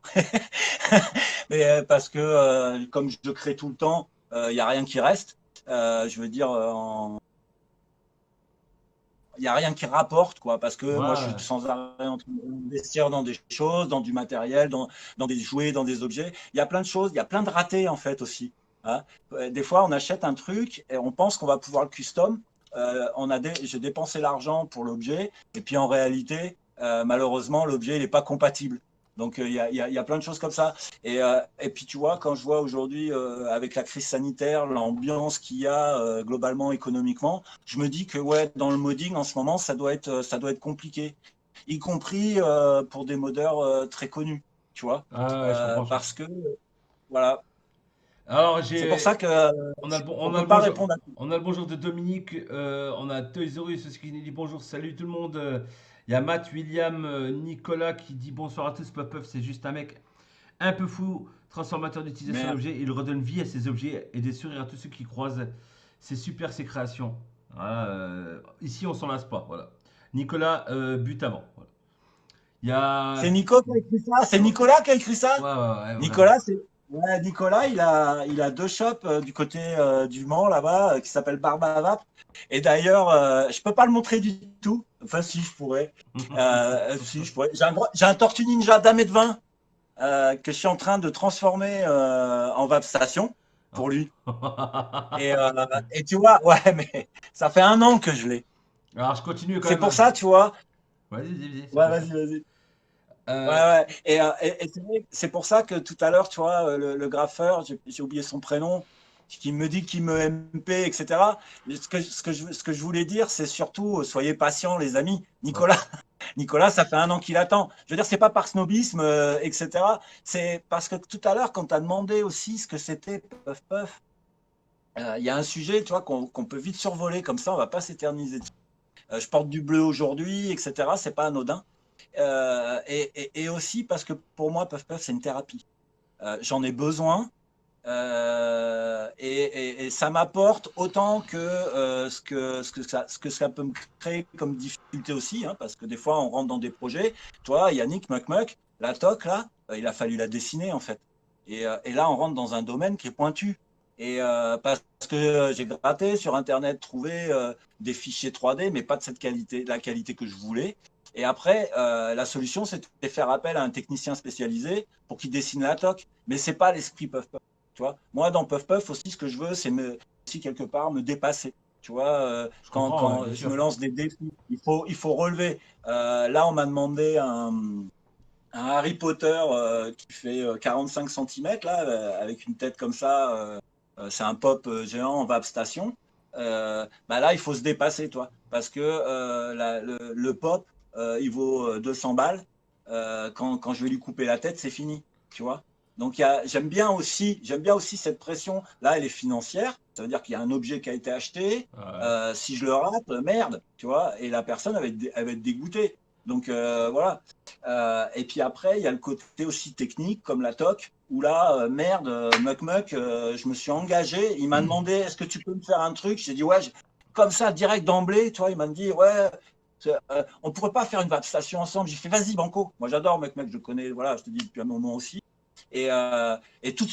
Mais parce que comme je crée tout le temps, il y a rien qui reste. Je veux dire, il n'y a rien qui rapporte, quoi, parce que moi, je suis ouais. sans arrêt en train d'investir dans des choses, dans du matériel, dans des jouets, dans des objets. Il y a plein de choses, il y a plein de ratés, en fait, aussi. Hein. Des fois, on achète un truc et on pense qu'on va pouvoir le custom. J'ai dépensé l'argent pour l'objet, et puis en réalité, malheureusement, l'objet n'est pas compatible. Donc, il y a plein de choses comme ça. Et puis, tu vois, quand je vois aujourd'hui, avec la crise sanitaire, l'ambiance qu'il y a globalement économiquement, je me dis que ouais, dans le modding en ce moment, ça doit être compliqué, y compris pour des modeurs très connus, tu vois, Ah, ouais, je comprends, je parce comprends. que voilà, Alors, c'est pour ça que on on a peut le pas bonjour. répondre à tout. On a le bonjour de Dominique, on a Toys qui nous dit bonjour, salut tout le monde. Il y a Matt, William, Nicolas qui dit bonsoir à tous. Pop c'est juste un mec un peu fou, transformateur d'utilisation Merde. d'objets. Il redonne vie à ses objets et des sourires à tous ceux qui croisent. C'est super ses créations. Voilà, ici, on s'en lasse pas. Voilà. Nicolas, but avant. Voilà. Il y C'est a. Nico qui a écrit ça. C'est Nicolas qui a écrit Ouais, ça. ouais, ouais, vraiment. Nicolas, c'est ouais, Nicolas, il a deux shops du côté du Mans là-bas qui s'appellent Barbavap. Et d'ailleurs, je peux pas le montrer du tout. Enfin, si je pourrais. Si je pourrais. J'ai un Tortue Ninja d'Amé de 20 que je suis en train de transformer en vape station pour lui. Et tu vois, ouais, mais ça fait un an que je l'ai. Alors, je continue quand C'est pour même. ça, tu vois. Vas-y, vas-y, c'est Ouais, pour ça. vas-y, vas-y. Ouais, Euh, ouais. Et c'est vrai que c'est pour ça que tout à l'heure, tu vois, le graffeur, j'ai oublié son prénom, qui me dit qu'il me MP, etc. Mais ce que je voulais dire, c'est surtout, soyez patients, les amis. ouais. Nicolas, ça fait un an qu'il attend. Je veux dire, c'est pas par snobisme, etc. C'est parce que tout à l'heure, quand tu as demandé aussi ce que c'était Puff Puff, il y a un sujet, tu vois, qu'on peut vite survoler comme ça, on va pas s'éterniser dessus. Je porte du bleu aujourd'hui, etc. C'est pas anodin. Et aussi parce que pour moi, Puff Puff, c'est une thérapie. J'en ai besoin et ça m'apporte autant que, ce que ça peut me créer comme difficulté aussi, hein, parce que des fois, on rentre dans des projets. Toi, Yannick, Muck Muck, la toc, là, il a fallu la dessiner, en fait. Et là, on rentre dans un domaine qui est pointu. Et parce que j'ai gratté sur Internet, trouvé des fichiers 3D, mais pas de cette qualité, la qualité que je voulais. Et après, la solution, c'était de faire appel à un technicien spécialisé pour qu'il dessine la toc. Mais c'est pas l'esprit Puff Puff. Tu vois, moi, dans Puff Puff aussi, ce que je veux, c'est aussi quelque part me dépasser. Tu vois, Je comprends, ouais, bien quand je me sûr. lance des défis, il faut relever. Là, on m'a demandé un Harry Potter qui fait 45 cm, là, avec une tête comme ça. C'est un pop géant en vape station. Bah là, il faut se dépasser, toi. Parce que le pop, il vaut 200 balles. Quand je vais lui couper la tête, c'est fini. Tu vois. Donc, j'aime bien aussi cette pression. Là, elle est financière. Ça veut dire qu'il y a un objet qui a été acheté. Ouais. Si je le rate, merde. Tu vois. Et la personne, elle va être dégoûtée. Donc, voilà. Et puis après, il y a le côté aussi technique, comme la TOC, où là, merde, Muck Muck, je me suis engagé. Il m'a demandé, est-ce que tu peux me faire un truc? J'ai dit, ouais, comme ça, direct d'emblée, tu vois, il m'a dit, ouais, on pourrait pas faire une station ensemble. J'ai fait, vas-y, Banco. Moi, j'adore Muck Muck, je connais, voilà, je te dis depuis un moment aussi. Et tout de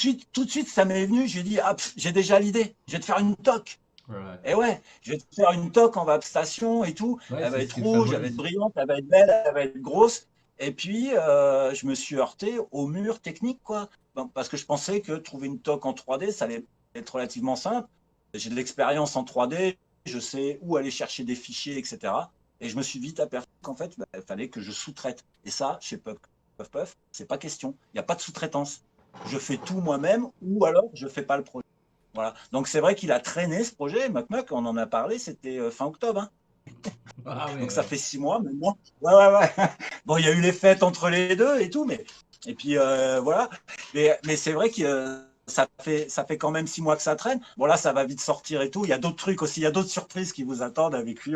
suite, ça m'est venu. J'ai dit, ah, j'ai déjà l'idée, je vais te faire une TOC. Ouais, Et ouais, je vais te faire une toque en vape station et tout. ouais, Elle va c'est ce être qui le rouge, elle va être favorise. brillante, elle va être belle, elle va être grosse. Et puis, je me suis heurté au mur technique, quoi. Parce que je pensais que trouver une toque en 3D, ça allait être relativement simple. J'ai de l'expérience en 3D, je sais où aller chercher des fichiers, etc. Et je me suis vite aperçu qu'en fait, il fallait que je sous-traite. Et ça, chez Puff, c'est pas question. Il n'y a pas de sous-traitance. Je fais tout moi-même ou alors je fais pas le projet. Voilà. Donc c'est vrai qu'il a traîné ce projet. Muck, on en a parlé, c'était fin octobre. Hein. Ah ouais, Donc ça ouais. fait 6 mois maintenant. Ouais, ouais, ouais. Bon, il y a eu les fêtes entre les deux et tout, mais et puis voilà. Mais c'est vrai que ça fait quand même 6 mois que ça traîne. Bon là, ça va vite sortir et tout. Il y a d'autres trucs aussi. Il y a d'autres surprises qui vous attendent avec lui.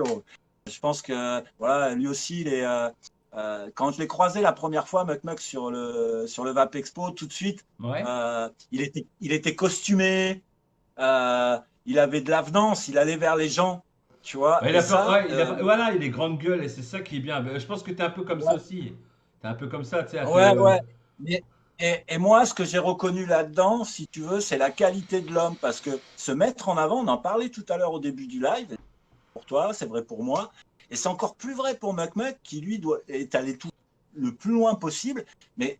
Je pense que voilà, lui aussi, quand je l'ai croisé la première fois, Muck sur le Vap Expo, tout de suite, Ouais. il était costumé. Il avait de l'avenance. Il allait vers les gens, tu vois. Ouais, Et ça, ouais, voilà, il est grande gueule et c'est ça qui est bien. Je pense que t'es un peu comme ça ouais, aussi. T'es un peu comme ça, tu sais, à ouais, te. ouais. Mais- et moi, ce que j'ai reconnu là-dedans, si tu veux, c'est la qualité de l'homme. Parce que se mettre en avant, on en parlait tout à l'heure au début du live, pour toi, c'est vrai pour moi. Et c'est encore plus vrai pour Muck, qui lui est allé tout le plus loin possible. Mais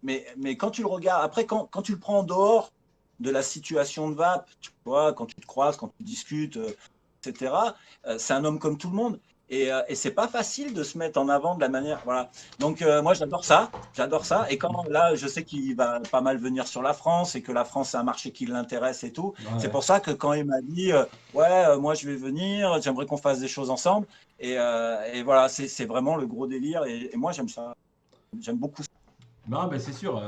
quand tu le regardes, après, quand tu le prends en dehors de la situation de VAP, tu vois, quand tu te croises, quand tu discutes, etc., c'est un homme comme tout le monde. Et c'est pas facile de se mettre en avant de la manière. Voilà. Donc, moi, j'adore ça. J'adore ça. Et quand là, je sais qu'il va pas mal venir sur la France et que la France, c'est un marché qui l'intéresse et tout. C'est Ouais. pour ça que quand il m'a dit, ouais, moi, je vais venir, j'aimerais qu'on fasse des choses ensemble. Et voilà, c'est vraiment le gros délire. Et moi, j'aime ça. J'aime beaucoup ça. Non, mais c'est sûr,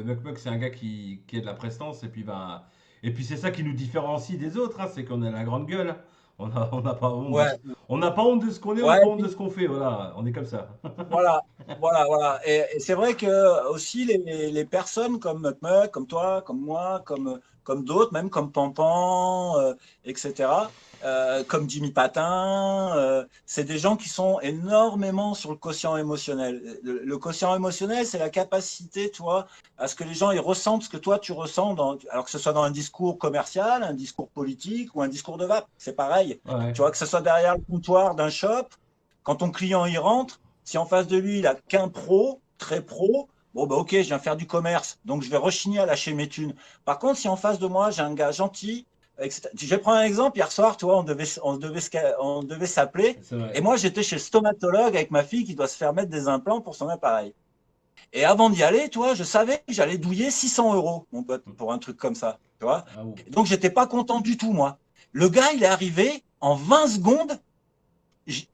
Muck, c'est un gars qui a de la prestance, et puis, ben, et puis c'est ça qui nous différencie des autres, hein, c'est qu'on a la grande gueule. On n'a pas honte Ouais, on n'a pas honte de ce qu'on est, on n'a ouais, pas et honte de puis, ce qu'on fait, voilà, on est comme ça. voilà, voilà, voilà. Et c'est vrai que aussi les personnes comme Muck, comme toi, comme moi, comme d'autres, même comme Pampan, etc., comme Jimmy Patin, c'est des gens qui sont énormément sur le quotient émotionnel. Le quotient émotionnel, c'est la capacité, toi, à ce que les gens ils ressentent ce que toi tu ressens, alors que ce soit dans un discours commercial, un discours politique ou un discours de vape, c'est pareil. Ouais, Tu vois, que ce soit derrière le comptoir d'un shop, quand ton client y rentre, si en face de lui, il a qu'un pro, très pro, bon, bah, ok, je viens faire du commerce, donc je vais rechigner à lâcher mes thunes. Par contre, si en face de moi, j'ai un gars gentil, etc. Je vais prendre un exemple. Hier soir, tu vois, on devait s'appeler. c'est Et vrai. moi, j'étais chez le stomatologue avec ma fille qui doit se faire mettre des implants pour son appareil. Et avant d'y aller, tu vois, je savais que j'allais douiller 600 euros, mon pote, pour un truc comme ça. Tu vois. Ah, oh. Donc, j'étais pas content du tout, moi. Le gars, il est arrivé en 20 secondes,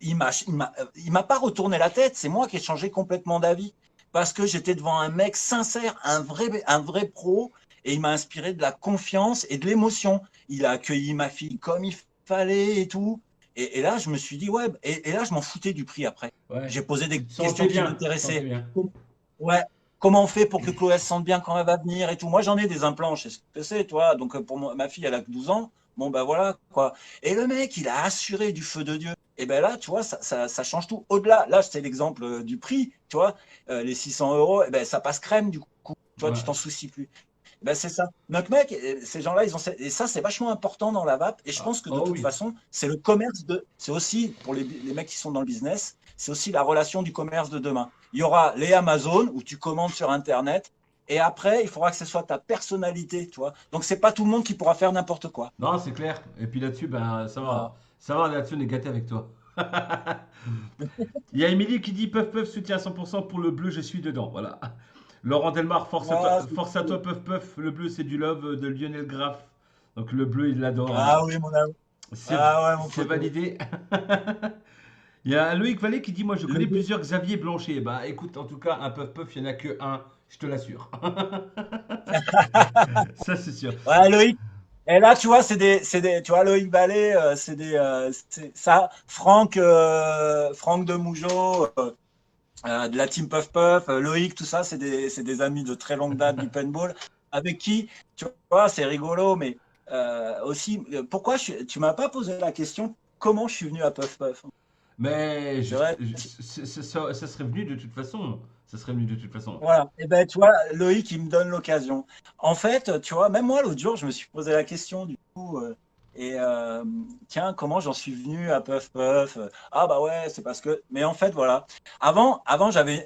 il m'a pas retourné la tête. C'est moi qui ai changé complètement d'avis parce que j'étais devant un mec sincère, un vrai pro, et il m'a inspiré de la confiance et de l'émotion. Il a accueilli ma fille comme il fallait et tout. Et là, je me suis dit, ouais, et là, je m'en foutais du prix après. Ouais, J'ai posé tu des te sentais questions qui bien, tu te sentais m'intéressaient. bien. Ouais, comment on fait pour que Chloé se sente bien quand elle va venir et tout. Moi, j'en ai des implants, je sais ce que c'est, toi. Donc, pour ma fille, elle a que 12 ans. Bon, ben voilà, quoi. Et le mec, il a assuré du feu de Dieu. Et ben là, tu vois, ça change tout. Au-delà, là, c'est l'exemple du prix, tu vois. Les 600 euros, et ben, ça passe crème, du coup. Tu vois, tu Ouais. t'en soucies plus. Ben, c'est ça. Notre mec, ces gens-là, et ça, c'est vachement important dans la vape. Et je Ah, pense que de oh toute oui. façon, c'est le commerce c'est aussi, pour les mecs qui sont dans le business, c'est aussi la relation du commerce de demain. Il y aura les Amazon où tu commandes sur Internet. Et après, il faudra que ce soit ta personnalité, tu vois. Donc, c'est pas tout le monde qui pourra faire n'importe quoi. Non, c'est clair. Et puis là-dessus, ben, ça Voilà. va. Ça va, là-dessus, on est gâté avec toi. Il y a Émilie qui dit Puff Puff soutient à 100% pour le bleu, je suis dedans. Voilà. Laurent Delmar, Ah, c'est force à cool. toi, Puff Puff. Le bleu, c'est du love de Lionel Graff. Donc le bleu, il l'adore, hein. Ah oui, mon ami. C'est Ah ouais, mon c'est poteau. validé. Il y a Loïc Vallée qui dit moi, je Le connais bleu. plusieurs Xavier Blanchet. Bah écoute, en tout cas, un Puff Puff, il n'y en a que un, je te l'assure. Ça, c'est sûr. Ouais, Loïc. Et là, tu vois, tu vois, Loïc Vallée, ça, Franck de Mougeot, de la team Puff Puff, Loïc, tout ça, c'est des amis de très longue date du paintball, avec qui, tu vois, c'est rigolo, mais aussi, pourquoi tu m'as pas posé la question comment je suis venu à Puff Puff? Mais C'est vrai. ça serait venu de toute façon. Ça serait venu de toute façon. Voilà. Et ben, tu vois, Loïc, il me donne l'occasion. En fait, tu vois, même moi, l'autre jour, je me suis posé la question, du coup, tiens, comment j'en suis venu à Puff Puff? Ah, bah ouais, c'est parce que. Mais en fait, voilà. Avant,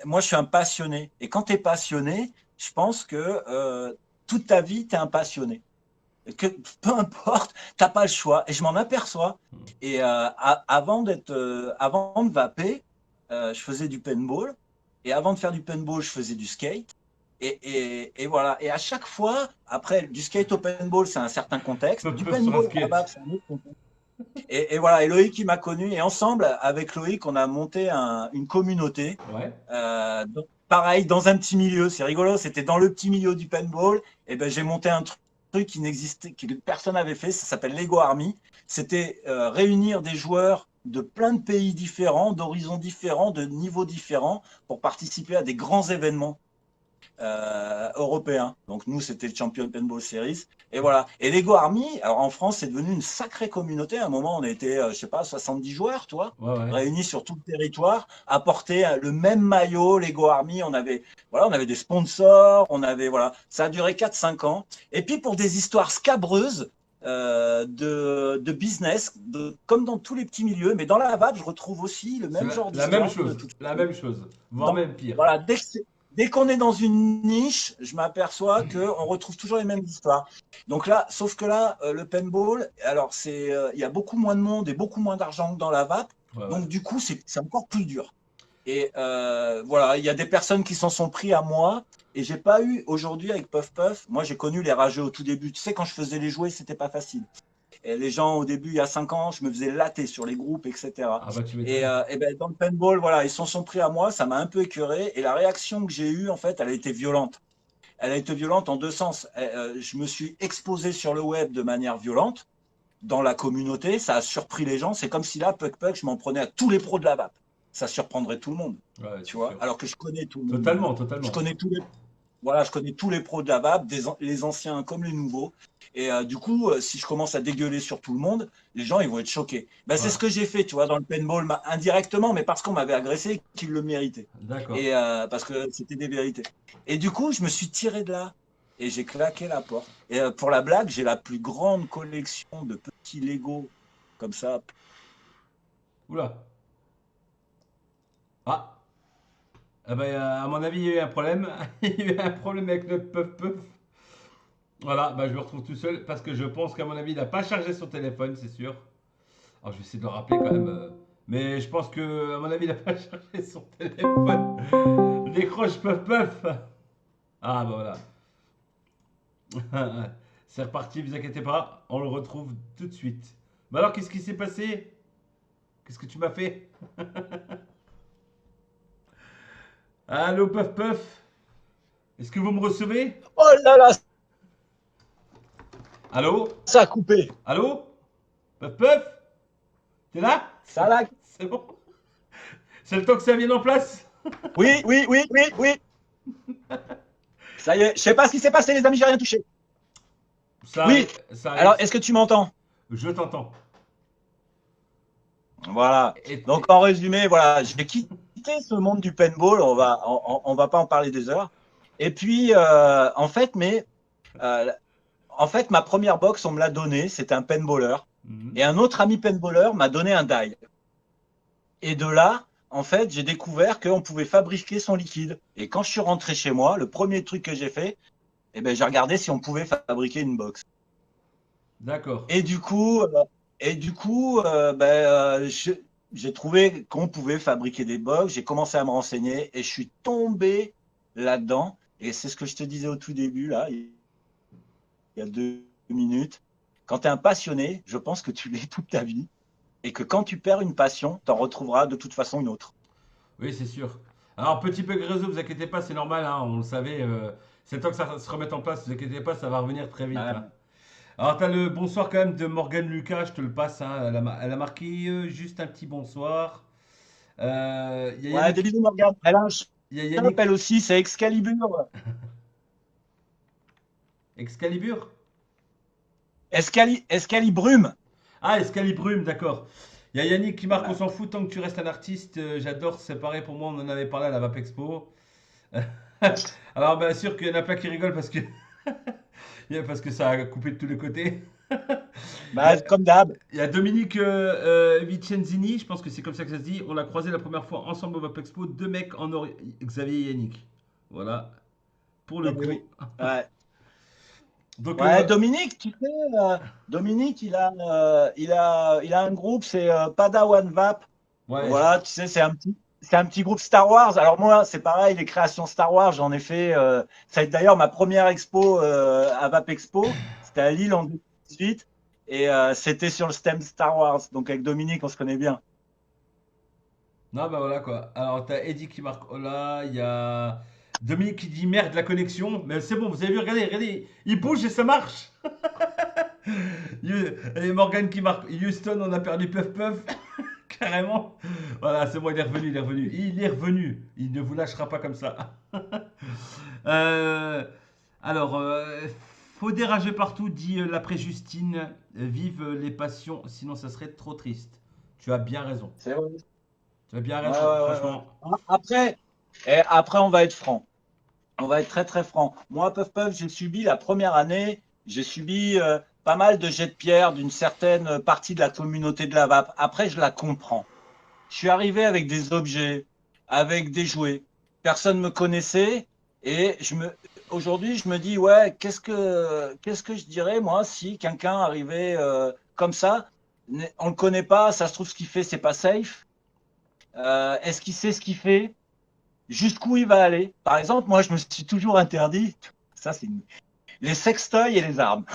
moi, je suis un passionné. Et quand tu es passionné, je pense que toute ta vie, tu es un passionné. que peu importe, t'as pas le choix. Et je m'en aperçois. Et avant de vaper, je faisais du paintball. Et avant de faire du paintball, je faisais du skate. Et voilà. Et à chaque fois, après, du skate au paintball, c'est un certain contexte. Peuf Du peuf sur un paintball à la skate. vape, c'est un autre contexte. Et voilà. Et Loïc, il m'a connu. Et ensemble, avec Loïc, on a monté une communauté. Ouais. Donc, pareil, dans un petit milieu. C'est rigolo. C'était dans le petit milieu du paintball. Et ben, j'ai monté un truc qui n'existait, que personne n'avait fait. Ça s'appelle Lego Army. C'était réunir des joueurs de plein de pays différents, d'horizons différents, de niveaux différents, pour participer à des grands événements européen. Donc nous, c'était le Champion Paintball Series. Et voilà. Et Lego Army, alors en France, c'est devenu une sacrée communauté. À un moment, on était, je sais pas, 70 joueurs, toi, Ouais, ouais. réunis sur tout le territoire, à porter le même maillot Lego Army. Voilà, on avait des sponsors, voilà. Ça a duré 4-5 ans. Et puis pour des histoires scabreuses, de business, comme dans tous les petits milieux, mais dans la vape, je retrouve aussi le C'est même genre la même d'histoire de chose. toute La façon. même chose. Voire Donc, même pire. voilà, dès qu'on est dans une niche, je m'aperçois qu'on retrouve toujours les mêmes histoires. Donc là, sauf que là, le paintball, alors il y a beaucoup moins de monde et beaucoup moins d'argent que dans la vape. Ouais, ouais. Donc du coup, c'est encore plus dur. Et voilà, il y a des personnes qui s'en sont pris à moi. Et j'ai pas eu aujourd'hui avec Puff Puff. Moi, j'ai connu les rageux au tout début. Tu sais, quand je faisais les jouets, c'était pas facile. Et les gens, au début, il y a 5 ans, je me faisais latter sur les groupes, etc. Ah bah tu Et, m'étonnes. et ben, dans le paintball, voilà, ils s'en sont pris à moi, ça m'a un peu écœuré. Et la réaction que j'ai eue, en fait, elle a été violente. Elle a été violente en deux sens. Je me suis exposé sur le web de manière violente, dans la communauté, ça a surpris les gens. C'est comme si là, Puck Puck, je m'en prenais à tous les pros de la vape. Ça surprendrait tout le monde, Ouais, tu c'est vois. sûr. Alors que je connais tout le monde. Totalement, Je totalement. connais voilà, je connais tous les pros de la vape, les anciens comme les nouveaux. Et du coup, si je commence à dégueuler sur tout le monde, les gens ils vont être choqués. Ben, c'est Ouais. ce que j'ai fait, tu vois, dans le paintball, indirectement, mais parce qu'on m'avait agressé et qu'ils le méritaient. D'accord. Et parce que c'était des vérités. Et du coup, je me suis tiré de là et j'ai claqué la porte. Et pour la blague, j'ai la plus grande collection de petits Lego comme ça. Oula. Ah. Ah bah, à mon avis, il y a eu un problème. Il y a eu un problème avec notre Puff Puff. Voilà, bah, je me retrouve tout seul parce que je pense qu'à mon avis, il n'a pas chargé son téléphone, c'est sûr. Alors, je vais essayer de le rappeler quand même. Mais je pense que, à mon avis, il n'a pas chargé son téléphone. Décroche Puff Puff. Ah bah voilà. C'est reparti, vous inquiétez pas. On le retrouve tout de suite. Bah alors, qu'est-ce qui s'est passé? Qu'est-ce que tu m'as fait? Allô, Puff Puff? Est-ce que vous me recevez? Oh là là, Allô? ça a coupé. Allô? Puff Puff? T'es là? Ça là. C'est bon? C'est le temps que ça vienne en place? Oui, oui, oui, oui, oui. Ça y est, je sais pas ce qui s'est passé, les amis, j'ai rien touché. Ça Oui. arrive, ça Alors, arrive. est-ce que tu m'entends? Je t'entends. Voilà. Et, Donc, en résumé, voilà, j'ai quitté ce monde du paintball. On va pas en parler des heures. Et puis, euh, en fait, ma première box, on me l'a donnée. C'était un paintballer. Mhm. Et un autre ami paintballer m'a donné un die. Et de là, en fait, j'ai découvert qu'on pouvait fabriquer son liquide. Et quand je suis rentré chez moi, le premier truc que j'ai fait, eh ben, j'ai regardé si on pouvait fabriquer une box. D'accord. Et du coup, j'ai trouvé qu'on pouvait fabriquer des box. J'ai commencé à me renseigner et je suis tombé là-dedans. Et c'est ce que je te disais au tout début, là, il y a 2 minutes. Quand tu es un passionné, je pense que tu l'es toute ta vie. Et que quand tu perds une passion, tu en retrouveras de toute façon une autre. Oui, c'est sûr. Alors, petit peu réseau, vous inquiétez pas, c'est normal, hein, on le savait. C'est le temps que ça se remette en place, vous inquiétez pas, ça va revenir très vite, Ouais. hein. Alors, t'as le bonsoir quand même de Morgane Lucas, je te le passe, hein, elle a marqué juste un petit bonsoir. Il y a Ouais, des Yannick, bisous, Morgane. Elle a un il y a shop, Yannick elle aussi, c'est Excalibur. Excalibur? Excalibrume. Ah, Excalibrum, d'accord. Il y a Yannick qui marque, on Voilà. s'en fout tant que tu restes un artiste, j'adore, c'est pareil pour moi, on en avait parlé à la Vape Expo. Alors, bien sûr qu'il y en a plein qui rigolent parce que, parce que ça a coupé de tous les côtés. Il y Bah, a, comme d'hab. il y a Dominique Vicenzini, je pense que c'est comme ça que ça se dit. On l'a croisé la première fois ensemble au Vape Expo. Deux mecs en or. Xavier et Yannick. Voilà. Pour Eh le oui, coup. oui. Ouais. Donc, Ouais, Dominique, tu sais, Dominique, il a un groupe, c'est Padawan Vap. ouais, Voilà, tu sais, c'est un petit groupe Star Wars. Alors moi, c'est pareil, les créations Star Wars, j'en ai fait. Ça a été d'ailleurs ma première expo à Vap Expo. C'était à Lille en 2018 et c'était sur le thème Star Wars. Donc avec Dominique, on se connaît bien. non, bah voilà quoi. Alors, t'as Eddie qui marque Hola, il y a Dominique qui dit merde la connexion, mais c'est bon, vous avez vu, regardez, regardez, il bouge et ça marche. Et Morgan qui marque Houston, on a perdu Puff Puff, carrément. Voilà, c'est bon, il est revenu, il est revenu. Il est revenu, il ne vous lâchera pas comme ça. Euh, alors, faut dérager partout, dit l'après Justine. Vive les passions, sinon ça serait trop triste. Tu as bien raison. C'est vrai. Tu as bien Ouais, raison, ouais, ouais, franchement. ouais. Après, on va être franc. On va être très très franc. Moi, Puff Puff, j'ai subi la première année, j'ai subi pas mal de jets de pierre d'une certaine partie de la communauté de la vape. Après, je la comprends. Je suis arrivé avec des objets, avec des jouets. Personne ne me connaissait et aujourd'hui, je me dis ouais, qu'est-ce que je dirais moi si quelqu'un arrivait comme ça, on le connaît pas, ça se trouve ce qu'il fait, c'est pas safe. Est-ce qu'il sait ce qu'il fait? Jusqu'où il va aller? Par exemple, moi, je me suis toujours interdit, ça c'est les sextoys et les armes.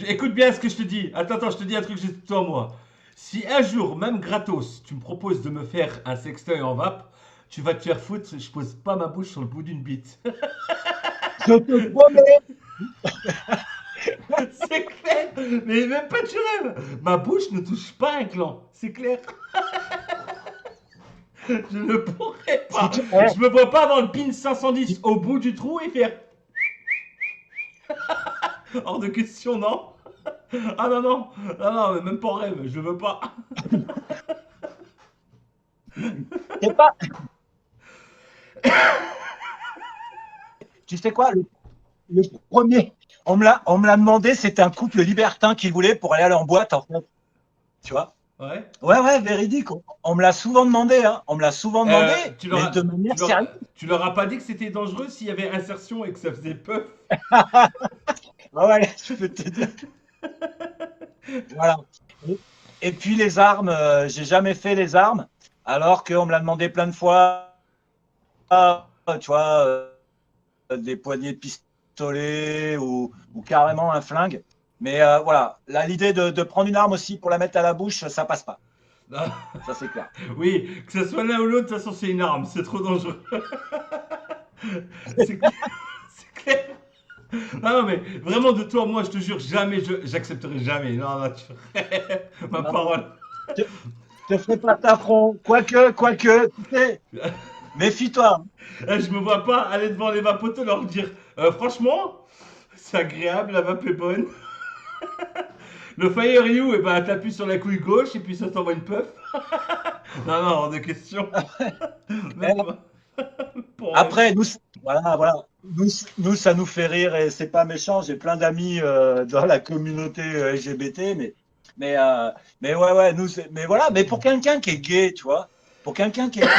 Écoute bien ce que je te dis. Attends, attends, je te dis un truc juste toi, moi. Si un jour, même gratos, tu me proposes de me faire un sextoy en vape, tu vas te faire foutre, je pose pas ma bouche sur le bout d'une bite. Je te promets. C'est clair. Mais même pas tu rêves. Ma bouche ne touche pas un gland. C'est clair. Je ne pourrais Si pas. tu... Je me vois pas avoir le pin 510 au bout du trou et faire. Hors de question, non. Ah non, non. Non, non, mais même pas en rêve. Je veux pas. c'est pas... Tu sais quoi, le premier, on me l'a demandé, c'était un couple libertin qui voulait pour aller en boîte, en fait. Tu vois? Ouais. Ouais, ouais, véridique. On me l'a souvent demandé, hein. On me l'a souvent demandé, Tu leur mais as, de manière tu leur, sérieuse. tu leur as pas dit que c'était dangereux s'il y avait insertion et que ça faisait peur. Ouais, ouais, je peux te dire. Voilà. Et puis les armes, j'ai jamais fait les armes, alors qu'on me l'a demandé plein de fois, tu vois, des poignées de pistolet ou carrément un flingue. Mais voilà, là, l'idée de prendre une arme aussi pour la mettre à la bouche, ça passe pas. Ça, c'est clair. Oui, que ce soit l'un ou l'autre, de toute façon, c'est une arme. C'est trop dangereux. C'est clair. C'est clair. Ah non, mais vraiment, de toi, moi, je te jure, jamais, j'accepterai jamais. Non, non, ma Non, parole. te, te fais pas d'affront. Quoique, tu sais, méfie-toi. Je me vois pas aller devant les vapotos leur dire franchement, c'est agréable, la vape est bonne. Le Fire You, et ben t'appuies sur la couille gauche et puis ça t'envoie une puff. Non, non, hors de question. Même Eh, pas. Pour rêve. après, voilà, voilà. Nous, ça nous fait rire et c'est pas méchant. J'ai plein d'amis dans la communauté LGBT, mais, euh, mais ouais, ouais, mais voilà, mais pour quelqu'un qui est gay, tu vois, pour quelqu'un qui est gay,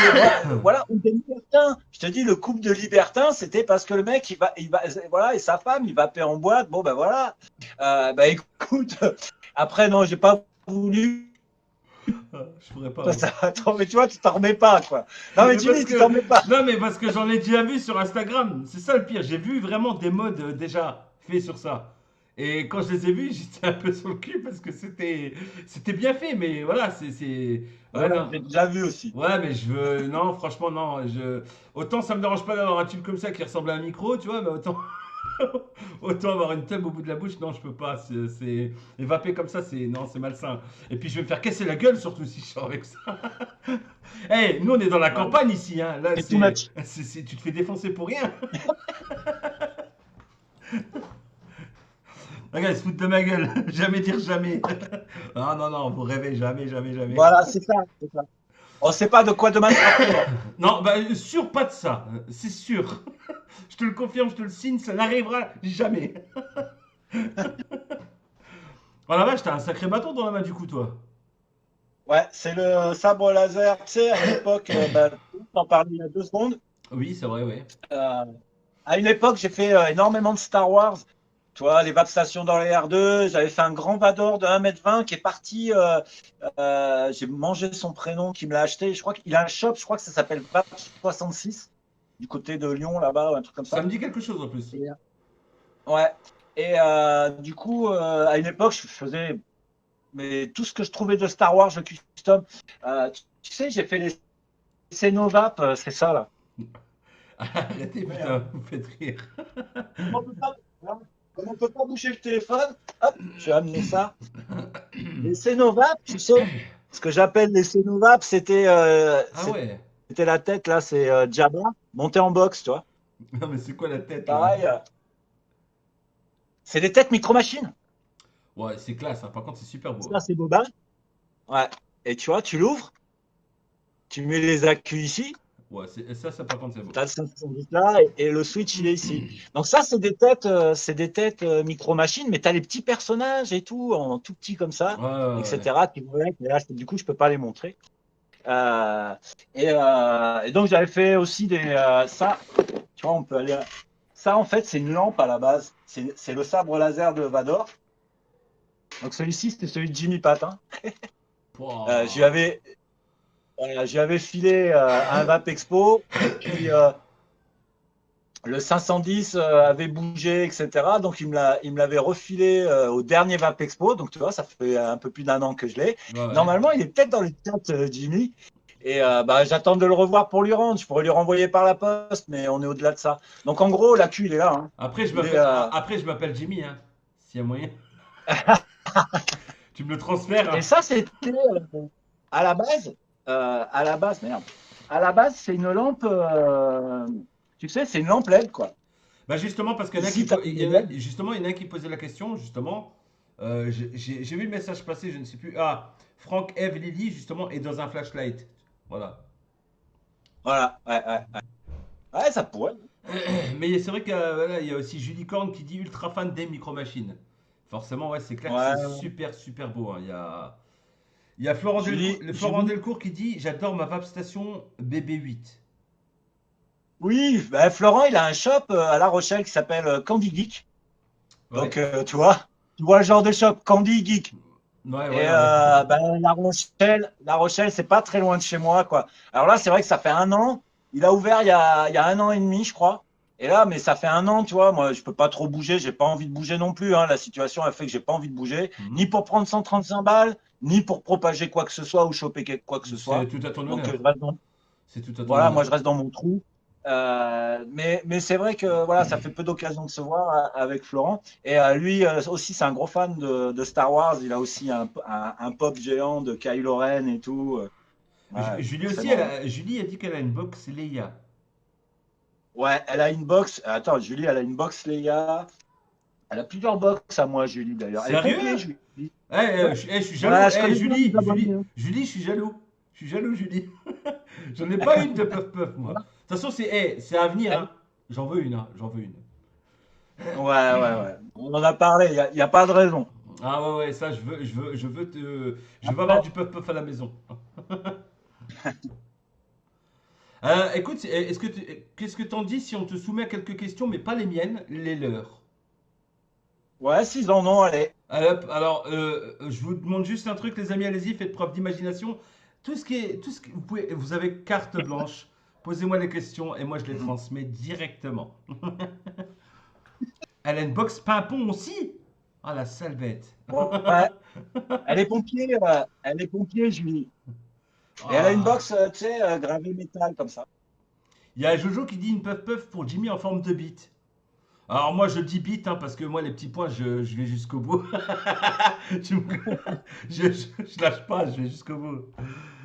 voilà, on est libertin. Je te dis, le couple de libertins, c'était parce que le mec, voilà, et sa femme, il va payer en boîte. Bon, ben voilà. Bah écoute, après, non, j'ai pas voulu. Je pourrais pas. Moi. Attends, mais tu vois, tu t'en remets pas, quoi. Non, mais Mais parce Jimmy, tu que, t'en remets pas. non, mais parce que j'en ai déjà vu sur Instagram. C'est ça le pire. J'ai vu vraiment des modes déjà faits sur ça. Et quand je les ai vus, j'étais un peu sur le cul parce que c'était bien fait. Mais voilà, ouais, Ouais, non. j'ai déjà vu aussi. Ouais, mais je veux. Non, franchement, non. Autant ça me dérange pas d'avoir un tube comme ça qui ressemble à un micro, tu vois, mais autant. Autant avoir une tube au bout de la bouche, non, je peux pas. Évaper comme ça, non, c'est malsain. Et puis je vais me faire casser la gueule surtout si je sors avec ça. Eh, nous on est dans la Ouais. campagne ici, hein. Là, C'est too much. tu te fais défoncer pour rien. Regarde, ils se foutent de ma gueule. Jamais dire jamais. Ah non, non, vous rêvez jamais, jamais, jamais. Voilà, c'est ça. On sait pas de quoi demain sera fait. Non, bah, sûr, pas de ça. C'est sûr. Je te le confirme, je te le signe, ça n'arrivera jamais. Oh la vache, t'as un sacré bâton dans la main du coup, toi. Ouais, c'est le sabre laser. Tu sais, à l'époque, t'en parlais il y a 2 secondes. Oui, c'est vrai, ouais. Euh, À une époque, j'ai fait énormément de Star Wars. Tu vois, les Vape Stations dans les R2. J'avais fait un grand Vador de 1,20 m qui est parti. J'ai mangé son prénom qui me l'a acheté. Je crois qu'il a un shop, je crois que ça s'appelle Vape 66, du côté de Lyon, là-bas, ou un truc comme Ça ça. me dit quelque chose en plus. Ouais. Et du coup, à une époque, je faisais mais tout ce que je trouvais de Star Wars, je custom. Tu sais, j'ai fait les Cénovap, c'est ça là. Arrêtez, putain, vous faites rire. Comme on peut pas bouger le téléphone, hop, je vais amener ça. Les Cénovap, tu sais, ce que j'appelle les Cénovap, Ah ouais. c'était la tête là, c'est Jabba, monté en boxe, tu vois. Non, mais c'est quoi la C'est tête là? pareil. C'est des têtes micro-machines. Ouais, c'est classe, hein. Par contre, c'est super beau. Ça, c'est Boba. Ouais. Et tu vois, tu l'ouvres, tu mets les accus ici. Ouais, ça par contre, c'est beau. Tu as le 510 là et le switch il est ici. Donc ça c'est des têtes micro-machines, mais tu as les petits personnages et tout, en tout petit comme ça, Ouais, ouais, ouais. etc. Tu vois, mais là, du coup, je peux pas les montrer. Euh, et donc j'avais fait aussi ça, tu vois, on peut aller. Ça en fait, c'est une lampe à la base. C'est le sabre laser de Vador. Donc celui-ci, c'était celui de Jimmy Patin. Je lui Pouah. avais, je lui avais filé un Vape Expo. Et puis le 510 avait bougé, etc. Donc, il me l'avait refilé au dernier Vape Expo. Donc, tu vois, ça fait un peu plus d'1 an que je l'ai. Ouais, ouais. Normalement, il est peut-être dans les têtes, Jimmy. Et bah, j'attends de le revoir pour lui rendre. Je pourrais lui renvoyer par la poste, mais on est au-delà de ça. Donc, en gros, la il est là. Hein. Il est, Après, je m'appelle Jimmy, hein. S'il y a moyen. Tu me le transfères, Et hein. ça, c'était à la base. Merde. À la base, c'est une lampe. Tu sais, c'est une lampe LED, quoi. Bah justement, parce qu'il y en a Ici, tu as il une y en a, LED. justement, il y en a qui posait la question, justement. J'ai vu le message passer, je ne sais plus. Ah, Franck Eve Lily, justement, est dans un flashlight. Voilà. Voilà. Ouais, ouais, ouais. Ouais, ça pourrait. Mais c'est vrai qu'il voilà, il y a aussi Julie Korn qui dit ultra fan des micro-machines. Forcément, ouais, c'est clair que c'est Ouais. super, super beau, hein. Il y a Florent Delcourt, Florent Julie. Delcourt qui dit j'adore ma vape station BB8. Oui, ben, Florent, il a un shop à La Rochelle qui s'appelle Candy Geek. Donc, Ouais, tu vois le genre de shop, Candy Geek. ouais, Et voilà, ouais. ben, La Rochelle, c'est pas très loin de chez moi, quoi. Alors là, c'est vrai que ça fait 1 an. Il a ouvert il y a 1 an et demi, je crois. Et là, mais ça fait 1 an, tu vois. Moi, je peux pas trop bouger. J'ai pas envie de bouger non plus. Hein. La situation a fait que j'ai pas envie de bouger, ni Mhm. pour prendre 135 balles, ni pour propager quoi que ce soit ou choper quoi que ce C'est soit. tout à ton Donc, honneur. C'est tout à ton voilà, moi, honneur. je reste dans mon trou. Mais c'est vrai que voilà, ça fait peu d'occasions de se voir avec Florent. Et lui aussi, c'est un gros fan de Star Wars. Il a aussi un pop géant de Kylo Ren et tout. Ouais, Julie aussi, forcément. Julie a dit qu'elle a une box Leia. Ouais, elle a une box. Attends, Julie, elle a une box Leia. Elle a plusieurs box à moi, Julie, d'ailleurs. Elle est pompier, Sérieux? Julie. Ouais, Je suis jaloux. ouais, je connais bien les abonnés. Hein. Julie, je suis jaloux. Je suis jaloux, Julie. J'en ai pas une de puff puff, moi. De toute façon, c'est à venir, Elle- hein. J'en veux une, hein. J'en veux une. Ouais, ouais, ouais. On en a parlé. Y a pas de raison. Ah ouais, ouais, ça, je veux avoir Après, du puff puff à la maison. Écoute, qu'est-ce que t'en dis si on te soumet à quelques questions, mais pas les miennes, les leurs? ouais, 6 ans, non, allez. Alors, je vous demande juste un truc, les amis, allez-y, faites preuve d'imagination. Tout ce que vous avez carte blanche. Posez-moi les questions et moi je les transmets directement. Elle a une box pimpon aussi. Ah la sale bête. Ouais, elle est pompier, Julie. Et elle a une Ah. box, tu sais, gravée métal comme ça. Il y a Jojo qui dit une puff puff pour Jimmy en forme de bite. Alors moi je dis bite hein, parce que moi les petits points je vais jusqu'au bout. Tu me- je lâche pas, je vais jusqu'au bout.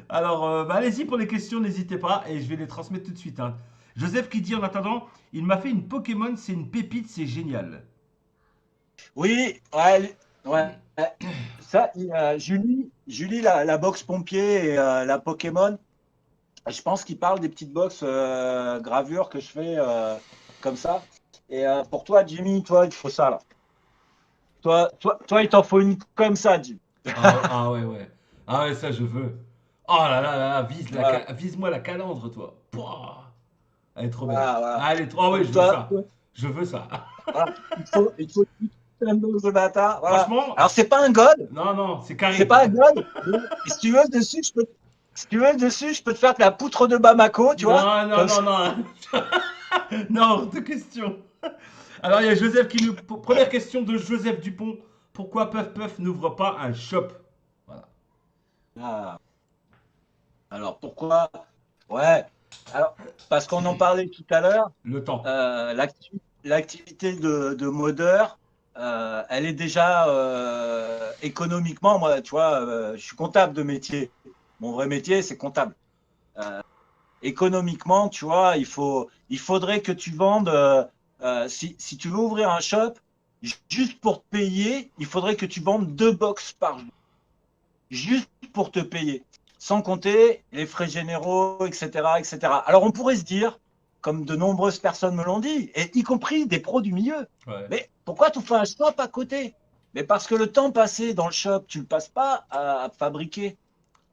Alors bah, allez-y pour les questions, n'hésitez pas et je vais les transmettre tout de suite, hein. Joseph qui dit en attendant, il m'a fait une Pokémon, c'est une pépite, c'est génial. Oui, ouais, ouais. Ça, Julie la box pompier et la Pokémon, je pense qu'il parle des petites box gravures que je fais comme ça. Et pour toi, Jimmy, toi, il te faut ça, là. Toi, il t'en faut une comme ça, Jimmy. Ah ouais ouais. Ah ouais ça je veux. Oh là là là, Voilà. vise-moi la calandre toi. Pouah. Elle est trop belle. Voilà, voilà. Ah, elle est trop. Ah ouais, Donc, je veux toi, ça. Je veux ça. voilà, il faut un dose de bâtard. Voilà. Franchement, Alors, c'est pas un god, non, non, c'est c'est carré. pas un god. Mais si tu veux, dessus, si tu veux, dessus, je peux te faire de la poutre de Bamako, tu vois? Non, non, Comme non, ça. non. Non, hors de question. Alors, il y a Joseph qui nous. Première question de Joseph Dupont. Pourquoi Puff Puff n'ouvre pas un shop? Voilà. Ah. Alors, pourquoi? Ouais. Alors, parce qu'on en parlait tout à l'heure. Le temps. L'activité de modeur, elle est déjà économiquement, moi, tu vois, je suis comptable de métier. Mon vrai métier, c'est comptable. Économiquement, tu vois, il faudrait que tu vendes, si tu veux ouvrir un shop, juste pour te payer, il faudrait que tu vendes 2 box par jour. Juste pour te payer. Sans compter les frais généraux, etc., etc. Alors, on pourrait se dire, comme de nombreuses personnes me l'ont dit, et y compris des pros du milieu, Ouais. mais pourquoi tu fais un shop à côté? Mais parce que le temps passé dans le shop, tu ne le passes pas à fabriquer,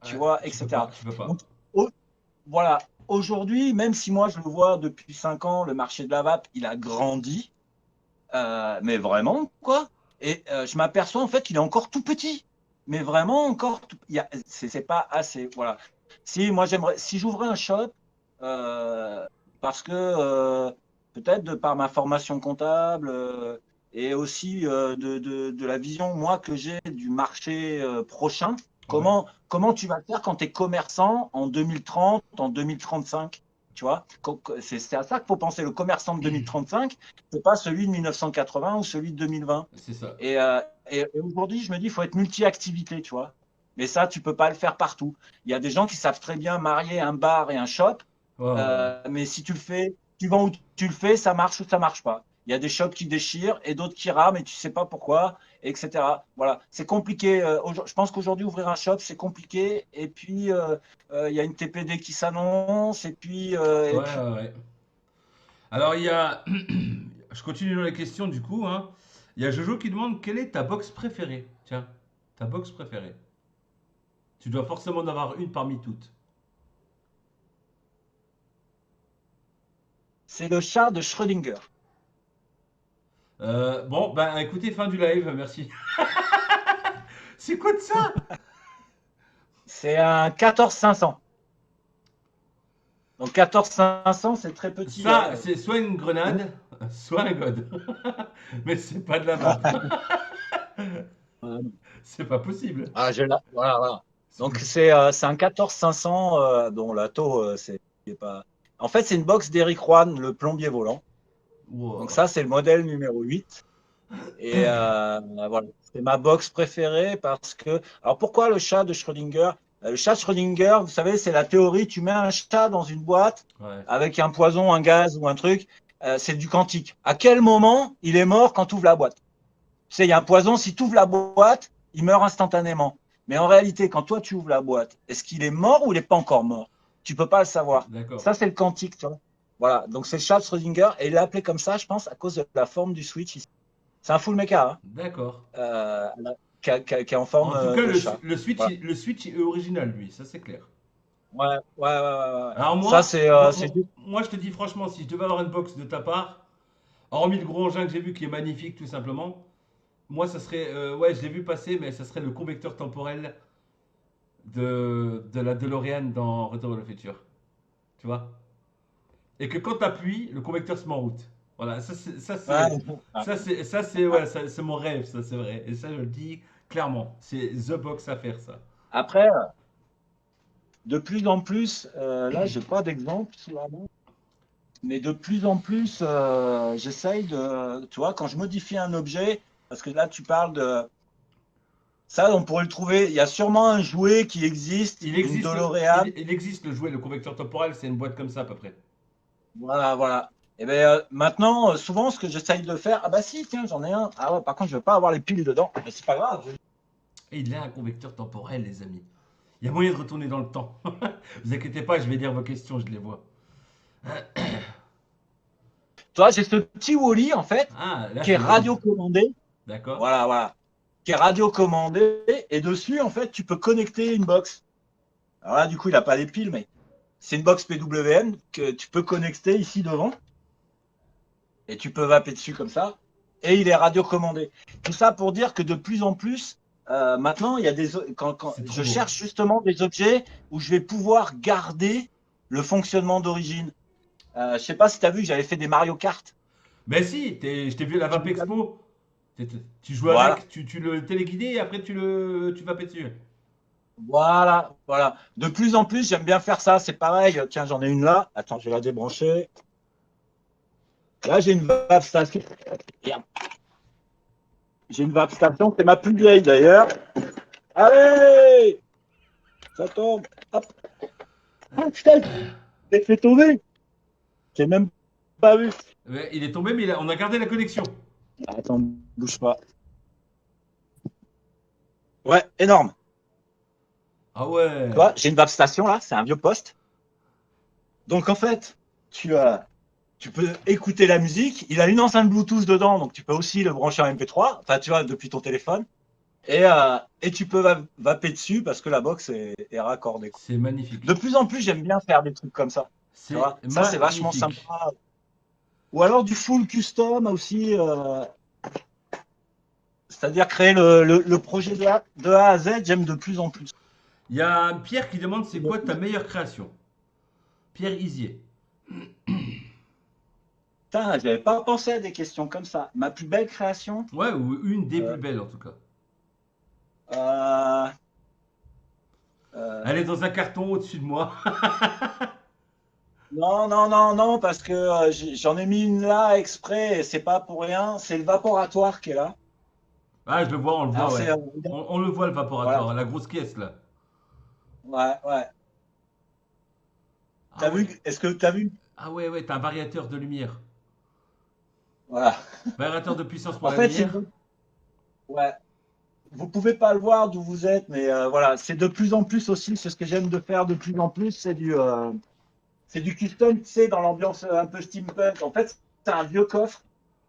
tu Ouais, vois, tu peux etc. pas, tu peux pas. Donc, voilà. Aujourd'hui, même si moi je le vois depuis 5 ans, le marché de la vape, il a grandi, mais vraiment, quoi. Et je m'aperçois en fait qu'il est encore tout petit. Mais vraiment encore, c'est pas assez. Voilà. Si moi j'aimerais, si j'ouvrais un shop, parce que peut-être de par ma formation comptable et aussi de la vision moi que j'ai du marché prochain, Ouais. comment tu vas faire quand tu es commerçant en 2030, en 2035? Tu vois, c'est à ça qu'il faut penser. Le commerçant de 2035, c'est pas celui de 1980 ou celui de 2020. C'est ça. Et aujourd'hui, je me dis, il faut être multi-activité, tu vois. Mais ça, tu peux pas le faire partout. Il y a des gens qui savent très bien marier un bar et un shop, Ouais, ouais. mais si tu le fais, suivant où tu le fais, ça marche ou ça marche pas. Il y a des shops qui déchirent et d'autres qui rament et tu sais pas pourquoi, etc. Voilà, c'est compliqué. Je pense qu'aujourd'hui, ouvrir un shop, c'est compliqué. Et puis, il y a une TPD qui s'annonce. Ouais, ouais, ouais. Alors, il y a. Je continue dans les questions du coup, hein. Il y a Jojo qui demande quelle est ta box préférée. Tiens, ta box préférée. Tu dois forcément en avoir une parmi toutes. c'est le chat de Schrödinger. Bon, bah écoutez, fin du live, merci. C'est quoi de ça? C'est un 14500. Donc 14500, c'est très petit, Ça, hein. c'est soit une grenade, soit un god. Mais c'est pas de la vape. C'est pas possible. Ah, voilà, voilà. C'est Donc pas- c'est un 14500 dont la taux, c'est pas. En fait, c'est une box d'Eric Juan, le plombier volant. Donc Wow. ça, c'est le modèle numéro 8. Et voilà, c'est ma box préférée parce que. Alors pourquoi le chat de Schrödinger? Le chat de Schrödinger, vous savez, c'est la théorie. Tu mets un chat dans une boîte Ouais. avec un poison, un gaz ou un truc. C'est du quantique. À quel moment il est mort quand tu ouvres la boîte? Tu sais, il y a un poison, si tu ouvres la boîte, il meurt instantanément. Mais en réalité, quand toi tu ouvres la boîte, est-ce qu'il est mort ou il n'est pas encore mort? Tu peux pas le savoir. D'accord. Ça, c'est le quantique, tu vois. Voilà, donc c'est Charles Schrödinger et il l'a appelé comme ça, je pense, à cause de la forme du switch ici. C'est un full mecha, hein, D'accord. euh, qui est en forme En tout cas, de chat. le Switch, Voilà. le Switch est original, lui, ça c'est clair. Ouais, ouais, ouais, ouais, ouais. Alors Ça, moi, c'est juste. moi, je te dis franchement, si je devais avoir une box de ta part, hormis le gros engin que j'ai vu qui est magnifique tout simplement, moi ça serait, ouais, je l'ai vu passer, mais ça serait le convecteur temporel de la DeLorean dans Retour vers le futur. Tu vois? Et que quand tu appuies, le convecteur se met en route. Voilà, Ouais, ouais, c'est mon rêve, ça c'est vrai. Et ça je le dis clairement, c'est the box à faire ça. après, de plus en plus, là, j'ai pas d'exemple sous la main. Mais de plus en plus, j'essaye de, tu vois, quand je modifie un objet, parce que là, tu parles de, ça, on pourrait le trouver, il y a sûrement un jouet qui existe, Il une existe, DeLorean, il existe le jouet, le convecteur temporel, c'est une boîte comme ça à peu près. voilà, voilà. Et bien maintenant, souvent, ce que j'essaye de faire, ah bah si, tiens, j'en ai un. Ah ouais, par contre, je veux pas avoir les piles dedans, mais c'est pas grave. Et il a un convecteur temporel, les amis. Il y a moyen de retourner dans le temps. Vous inquiétez pas, je vais lire vos questions, je les vois. Tu vois, j'ai ce petit Wally, en fait, Ah, là qui est c'est joli. radiocommandé, D'accord. voilà, voilà, qui est radiocommandé, et dessus, en fait, tu peux connecter une box. Alors là, du coup, il n'a pas les piles, mais c'est une box PWM que tu peux connecter ici devant. Et tu peux vaper dessus comme ça. Et il est radiocommandé. Tout ça pour dire que de plus en plus, maintenant, il y a quand C'est trop je beau. cherche justement des objets où je vais pouvoir garder le fonctionnement d'origine. Je sais pas si tu as vu que j'avais fait des Mario Kart. Ben si, je t'ai vu à la Vape Expo. Tu joues Voilà, avec, tu le téléguidais et après tu vapais dessus. voilà, voilà. De plus en plus, j'aime bien faire ça. C'est pareil. Tiens, j'en ai une là. Attends, je vais la débrancher. Là, j'ai une vape station. Merde. J'ai une vape station. C'est ma plus vieille d'ailleurs. Allez, ça tombe. Hop. Ah, putain, je l'ai fait tomber. J'ai même pas vu. Ouais, il est tombé, mais on a gardé la connexion. Attends, bouge pas. Ouais, énorme. Ah Tu ouais. vois, j'ai une vape station là. C'est un vieux poste. Donc en fait, tu peux écouter la musique. Il a une enceinte Bluetooth dedans, donc tu peux aussi le brancher en MP3. Enfin, tu vois, depuis ton téléphone. Et tu peux vaper dessus parce que la box est raccordée. C'est magnifique. De plus en plus, j'aime bien faire des trucs comme ça. Tu C'est vois, ça, c'est vachement magnifique. sympa. Ou alors du full custom aussi. C'est-à-dire créer le projet de A à Z, j'aime de plus en plus. Il y a Pierre qui demande c'est quoi ta meilleure création? Pierre Isier. Putain, j'avais pas pensé à des questions comme ça. Ma plus belle création, Ouais, ou une des euh, plus belles en tout cas. euh, Elle est euh, dans un carton au-dessus de moi. non, non, non, non, parce que j'en ai mis une là exprès et c'est pas pour rien. C'est le vaporatoire qui est là. Ah, je le vois, on le voit, Alors ouais. c'est, On le voit le voilà, vaporatoire, la grosse caisse là. ouais, ouais. Ah T'as ouais. vu? Est-ce que t'as vu? Ah ouais, ouais, t'as un variateur de lumière. Voilà. Variateur de puissance pour En la fait, c'est, lumière. ouais. Vous pouvez pas le voir d'où vous êtes, mais voilà, c'est de plus en plus aussi. C'est ce que j'aime de faire de plus en plus. C'est du custom, tu sais, dans l'ambiance un peu steampunk. En fait, c'est un vieux coffre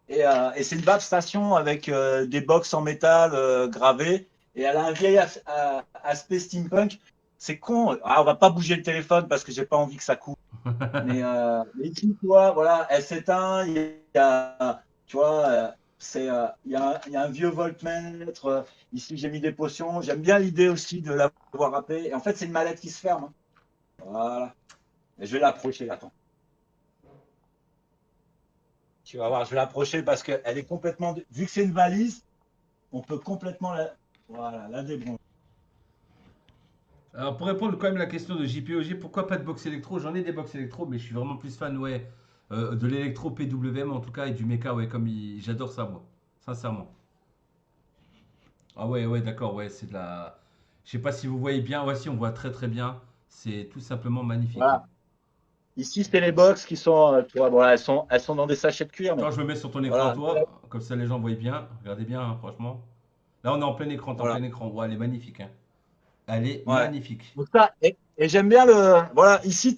et c'est une vape station avec des box en métal gravées. Et elle a un vieil aspect steampunk. C'est con. Ah, on va pas bouger le téléphone parce que j'ai pas envie que ça coupe. Mais ici, tu vois, voilà, elle s'éteint. Il y a, tu vois, il y a un vieux voltmètre. Ici, j'ai mis des potions. J'aime bien l'idée aussi de l'avoir râpé. Et en fait, c'est une mallette qui se ferme, hein. Voilà. Et je vais l'approcher, attends. Tu vas voir, je vais l'approcher parce qu'elle est complètement. Vu que c'est une valise, on peut complètement voilà, la débrancher. Alors pour répondre quand même à la question de JPOG, pourquoi pas de box électro? J'en ai des box électro, mais je suis vraiment plus fan, ouais, de l'électro PWM en tout cas et du mecha, ouais, j'adore ça moi, sincèrement. Ah ouais, ouais, d'accord, ouais, c'est de la. Je sais pas si vous voyez bien, ouais, si on voit très très bien, c'est tout simplement magnifique, hein. Voilà. Ici, c'est les box qui sont, tu vois, voilà, elles sont dans des sachets de cuir, mais Attends, je me mets sur ton écran à voilà. toi, comme ça les gens voient bien. Regardez bien, hein, franchement. Là, on est en plein écran, t'es en Voilà. plein écran. Ouais, elle est magnifique, hein. Elle est Ouais. magnifique. Donc ça, et j'aime bien le. Voilà, ici,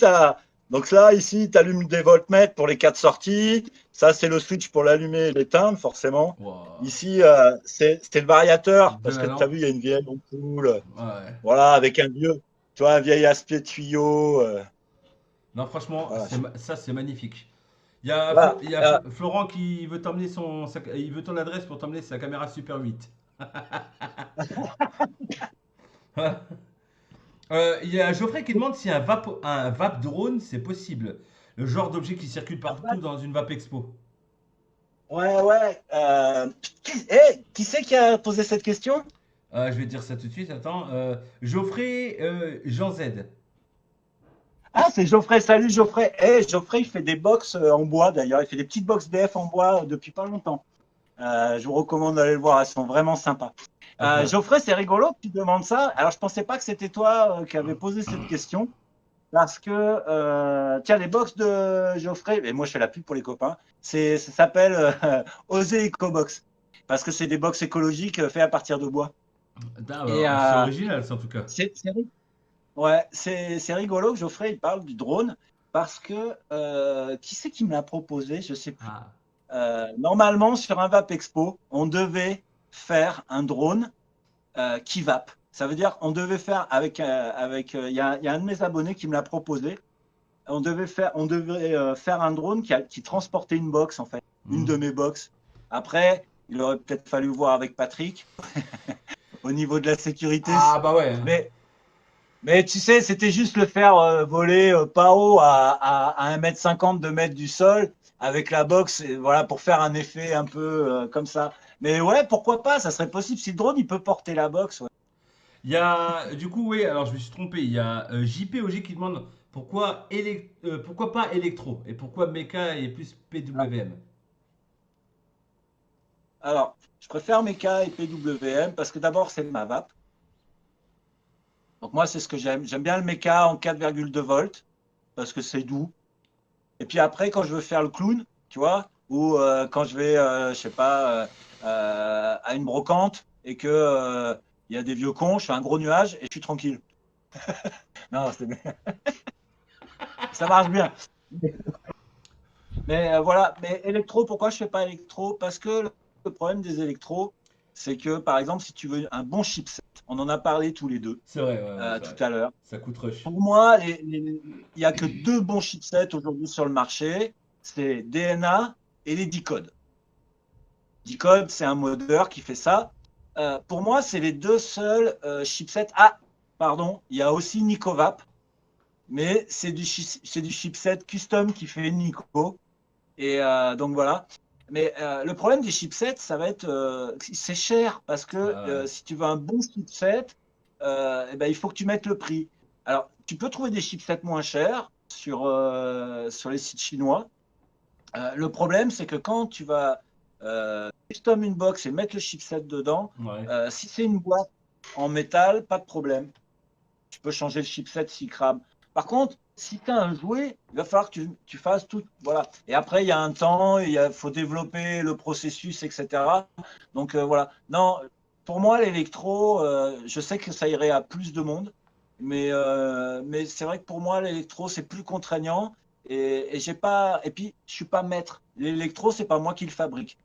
donc là, ici, tu allumes des voltmètres pour les 4 sorties. Ça, c'est le switch pour l'allumer et l'éteindre, forcément. Wow. Ici, c'est le variateur, De parce la que tu as lampe. vu, il y a une vieille ampoule. Ouais. Voilà, avec tu vois, un vieil aspect de tuyau. Non, franchement, Voilà. ça, c'est magnifique. Voilà. Il y a Florent qui veut t'emmener il veut ton adresse pour t'emmener sa caméra Super 8. Il y a Geoffrey qui demande si un vape drone c'est possible. Le genre d'objet qui circule partout dans une vape expo. Ouais, ouais. Qui c'est qui a posé cette question? Je vais te dire ça tout de suite, attends. Geoffrey Jean Z. Ah, c'est Geoffrey. Salut Geoffrey. Geoffrey, il fait des box en bois d'ailleurs. Il fait des petites box BF en bois depuis pas longtemps. Je vous recommande d'aller le voir. Elles sont vraiment sympas. Ok. Geoffrey, c'est rigolo que tu demandes ça. Alors, je pensais pas que c'était toi qui avais posé cette question. Parce que, tiens, les box de Geoffrey, et moi je fais la pub pour les copains, ça s'appelle Oser EcoBox. Parce que c'est des box écologiques faites à partir de bois. Et C'est original, ça en tout cas. ouais, c'est rigolo que Geoffrey il parle du drone. Parce que, qui c'est qui me l'a proposé? Je sais plus. Ah. Normalement, sur un Vape Expo, on devait faire un drone qui vape. Ça veut dire on devait faire il y a un de mes abonnés qui me l'a proposé. on devait faire un drone qui transportait une box, en fait, une de mes box. Après, il aurait peut-être fallu voir avec Patrick au niveau de la sécurité. Ah bah ouais. Mais tu sais, c'était juste le faire voler pas haut à 1,50 m, 2 m du sol avec la box, et voilà, pour faire un effet un peu comme ça. Mais ouais, pourquoi pas, ça serait possible. Si le drone, il peut porter la box, ouais. Il y a, du coup, oui, alors je me suis trompé. Il y a JPOG qui demande pourquoi pas électro et pourquoi Mecha est plus PWM. Alors, je préfère Mecha et PWM parce que d'abord, c'est ma vape. Donc moi, c'est ce que j'aime. J'aime bien le Mecha en 4,2 volts parce que c'est doux. Et puis après, quand je veux faire le clown, tu vois, ou quand je vais, je sais pas, à une brocante et que il y a des vieux cons, je fais un gros nuage et je suis tranquille. Non, ça marche bien. Mais voilà. Mais électro, pourquoi je fais pas électro? Parce que le problème des électros, c'est que par exemple, si tu veux un bon chipset, on en a parlé tous les deux C'est vrai, ouais, ouais, c'est tout vrai. à l'heure. Ça coûte rush. Pour moi, il n'y a que deux bons chipsets aujourd'hui sur le marché, c'est DNA et les D-Code. D-Code, c'est un modeur qui fait ça. Pour moi, c'est les deux seuls chipsets. Ah, pardon, il y a aussi Nicovap, mais c'est du chipset custom qui fait Nico. Et donc voilà. Mais le problème des chipsets, ça va être, c'est cher parce que Ah ouais. si tu veux un bon chipset, eh ben, il faut que tu mettes le prix. Alors, tu peux trouver des chipsets moins chers sur les sites chinois. Le problème, c'est que quand tu vas custom une box et mettre le chipset dedans, Ouais. si c'est une boîte en métal, pas de problème. Tu peux changer le chipset s'il crame. Par contre, si tu as un jouet, il va falloir que tu fasses tout. Voilà. Et après, il y a un temps, faut développer le processus, etc. Donc voilà. Non, pour moi, l'électro, je sais que ça irait à plus de monde, mais c'est vrai que pour moi, l'électro, c'est plus contraignant. Et j'ai pas. Et puis, je suis pas maître. L'électro, c'est pas moi qui le fabrique.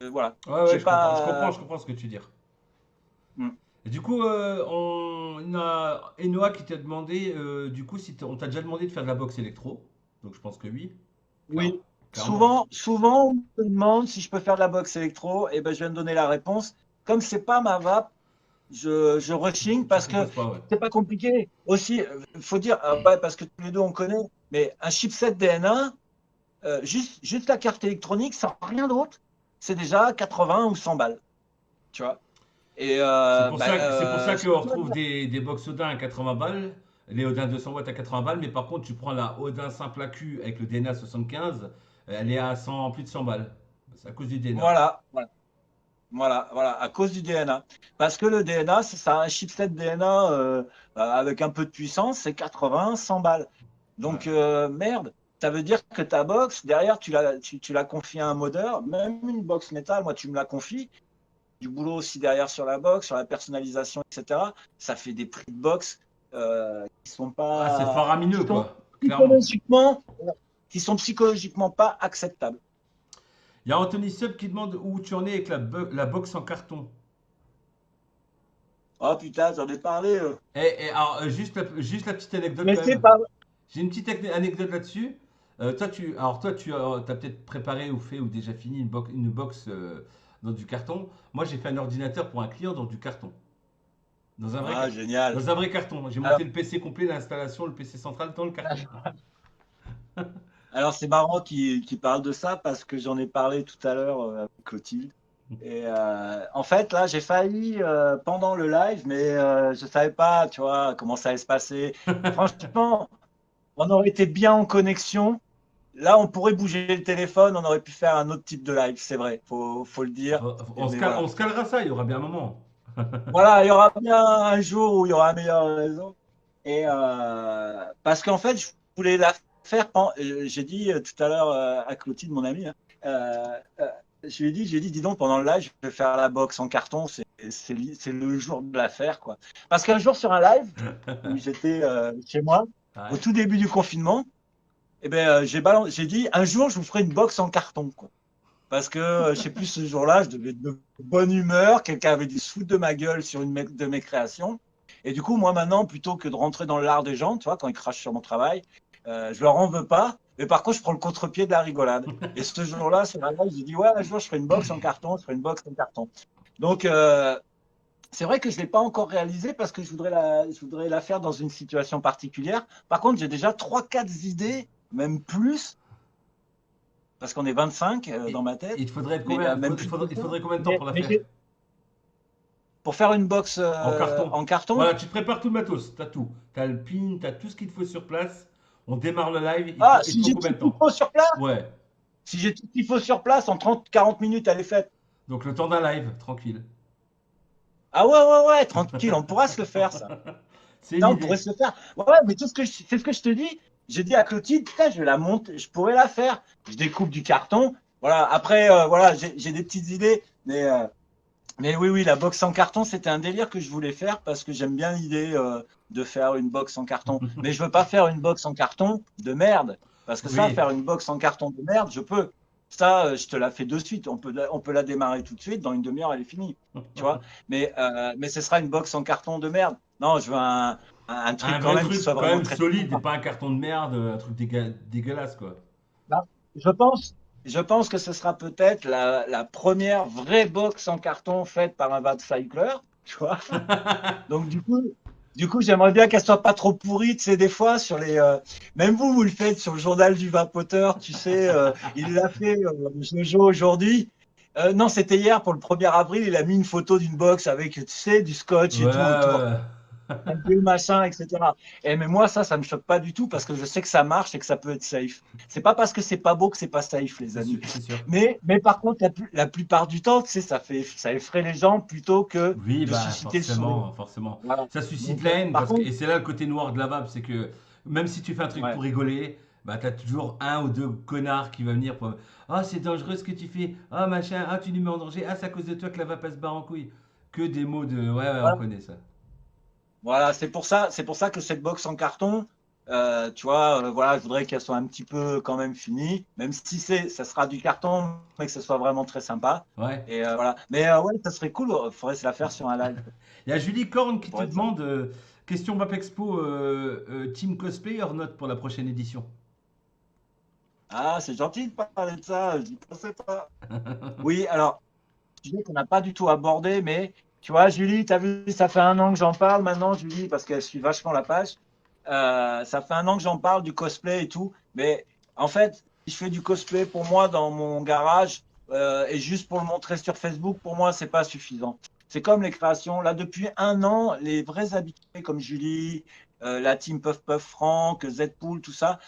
Voilà. Ouais, ouais, J'ai je comprends, pas. je comprends ce que tu veux dire. Hmm. Et du coup, on a Enoa qui t'a demandé, du coup, si on t'a déjà demandé de faire de la boxe électro. Donc je pense que oui, Oui, clairement. souvent, on me demande si je peux faire de la boxe électro. Et ben, je viens de donner la réponse. Comme c'est pas ma vape, je rechigne Tu parce que proposes pas, ouais. c'est pas compliqué. Aussi, faut dire, ouais, parce que tous les deux on connaît, mais un chipset DNA, juste la carte électronique, sans rien d'autre, c'est déjà 80 ou 100 balles, tu vois. Et C'est pour ça c'est qu'on pour ça retrouve des box Odin à 80 balles, les Odin 200 watts à 80 balles, mais par contre, tu prends la Odin simple AQ avec le DNA 75, elle est à 100, plus de 100 balles. C'est à cause du DNA. voilà, voilà. Voilà, à cause du DNA. Parce que le DNA, c'est ça, un chipset DNA avec un peu de puissance, c'est 80, 100 balles. Donc, Ouais. merde, ça veut dire que ta box, derrière, tu l'as confié à un modeur, même une box métal, moi, tu me la confies, du boulot aussi derrière sur la box, sur la personnalisation, etc. Ça fait des prix de box qui sont Ah, c'est pas, faramineux, qui sont quoi, clairement. psychologiquement, qui sont psychologiquement pas acceptables. Il y a Anthony Sub qui demande où tu en es avec la box en carton. Oh putain, j'en ai parlé. Et alors, juste la petite anecdote Mais quand c'est même. pas. J'ai une petite anecdote là-dessus. Toi, tu as peut-être préparé ou fait ou déjà fini une box dans du carton. Moi, j'ai fait un ordinateur pour un client dans du carton. Dans un vrai, Ah, génial. dans un vrai carton. J'ai monté le PC complet, l'installation, le PC central dans le carton. Alors, c'est marrant qu'il parle de ça parce que j'en ai parlé tout à l'heure avec Clotilde. Et en fait, là, j'ai failli pendant le live, mais je savais pas, tu vois, comment ça allait se passer. Franchement, on aurait été bien en connexion. Là, on pourrait bouger le téléphone, on aurait pu faire un autre type de live, c'est vrai, faut le dire. Mais On voilà. se calera ça, il y aura bien un moment. Voilà, il y aura bien un jour où il y aura un meilleur réseau. Et parce qu'en fait, je voulais la faire. J'ai dit tout à l'heure à Clotilde, mon ami, hein, je lui ai dit, dis donc, pendant le live, je vais faire la box en carton. C'est le jour de la faire, quoi. Parce qu'un jour sur un live où j'étais chez moi, au Ouais. tout début du confinement, eh ben, j'ai dit, un jour, je vous ferai une box en carton, quoi. Parce que, je sais plus, ce jour-là, je devais être de bonne humeur. Quelqu'un avait dû se foutre de ma gueule sur une de mes créations. Et du coup, moi, maintenant, plutôt que de rentrer dans l'art des gens, tu vois, quand ils crachent sur mon travail, Je leur en veux pas. Mais par contre, je prends le contre-pied de la rigolade. Et ce jour-là, sur la live, j'ai dit, ouais, un jour, je ferai une box en carton, je ferai une box en carton. Donc, c'est vrai que je ne l'ai pas encore réalisé parce que je voudrais la faire dans une situation particulière. Par contre, j'ai déjà 3-4 idées, même plus, parce qu'on est 25 dans ma tête, Il te faudrait mais combien, même plus que il te ça. faudrait combien de temps pour la faire? Pour faire une box En carton. en carton. Voilà, tu te prépares tout le matos, t'as tout. T'as le pin, t'as tout ce qu'il te faut sur place. On démarre le live, Ah, il te si faut j'ai combien tout de ce qu'il temps? faut sur place, Ouais, si j'ai tout ce qu'il faut sur place, en 30-40 minutes, elle est faite. donc le temps d'un live, tranquille. Ah ouais, tranquille, on pourra se le faire, ça. C'est une Ça, on pourrait idée. se le faire. Ouais, mais c'est ce que je te dis. J'ai dit à Clotilde, putain, je vais la monter, je pourrais la faire. Je découpe du carton. Voilà, après, voilà, j'ai des petites idées, mais oui, la box en carton, c'était un délire que je voulais faire parce que j'aime bien l'idée de faire une box en carton. Mais je veux pas faire une box en carton de merde. Parce que ça, Oui. faire une box en carton de merde, je peux. Ça, je te la fais de suite. On peut la démarrer tout de suite. Dans une demi-heure, elle est finie. Tu vois. Mais ce sera une box en carton de merde. Non, je veux un truc Un quand vrai même qui soit truc, quand vraiment même très solide et sympa. pas un carton de merde, un truc dégueulasse, quoi. Là, je pense que ce sera peut-être la première vraie box en carton faite par un Vatcycler. Tu vois. Donc du coup, j'aimerais bien qu'elle soit pas trop pourrie, tu sais, des fois sur les. Même vous le faites sur le journal du vapoteur, tu sais, il l'a fait Jojo aujourd'hui. Non, c'était hier pour le 1er avril. Il a mis une photo d'une box avec, tu sais, du scotch et Ouais, tout autour, ouais. un peu machin, etc. Et mais moi, ça me choque pas du tout parce que je sais que ça marche et que ça peut être safe. C'est pas parce que c'est pas beau que c'est pas safe, les C'est amis. sûr, c'est sûr. Mais par contre, la plupart du temps, tu sais, ça effraie les gens plutôt que Oui, de bah susciter le sourire. forcément, forcément. Voilà. Ça suscite Donc, la haine par parce que contre, et c'est là le côté noir de la vape, c'est que même si tu fais un truc ouais. pour rigoler, bah t'as toujours un ou deux connards qui va venir pour ah c'est dangereux ce que tu fais, ah machin, ah tu nous mets en danger, ah c'est à cause de toi que la vape elle se barre en couille. Que des mots de ouais on Voilà, connaît ça. voilà, c'est pour ça que cette box en carton, tu vois, voilà, je voudrais qu'elle soit un petit peu quand même finie, même si ça sera du carton, mais que ce soit vraiment très sympa. Ouais. Et voilà. Mais ouais, ça serait cool. Il faudrait se la faire sur un live. Il y a Julie Korn Ça qui te pourrait être sympa. demande question Vape Expo Team Cosplay or not pour la prochaine édition. Ah, c'est gentil de parler de ça. Je n'y pensais pas. Oui, alors, sujet qu'on n'a pas du tout abordé, mais tu vois, Julie, tu as vu, ça fait un an que j'en parle maintenant, Julie, parce qu'elle suit vachement la page. Ça fait un an que j'en parle du cosplay et tout, mais en fait, si je fais du cosplay pour moi dans mon garage et juste pour le montrer sur Facebook, pour moi, c'est pas suffisant. C'est comme les créations. Là, depuis un an, les vrais habitués comme Julie, la team Puff Puff Franck, Zpool, tout ça,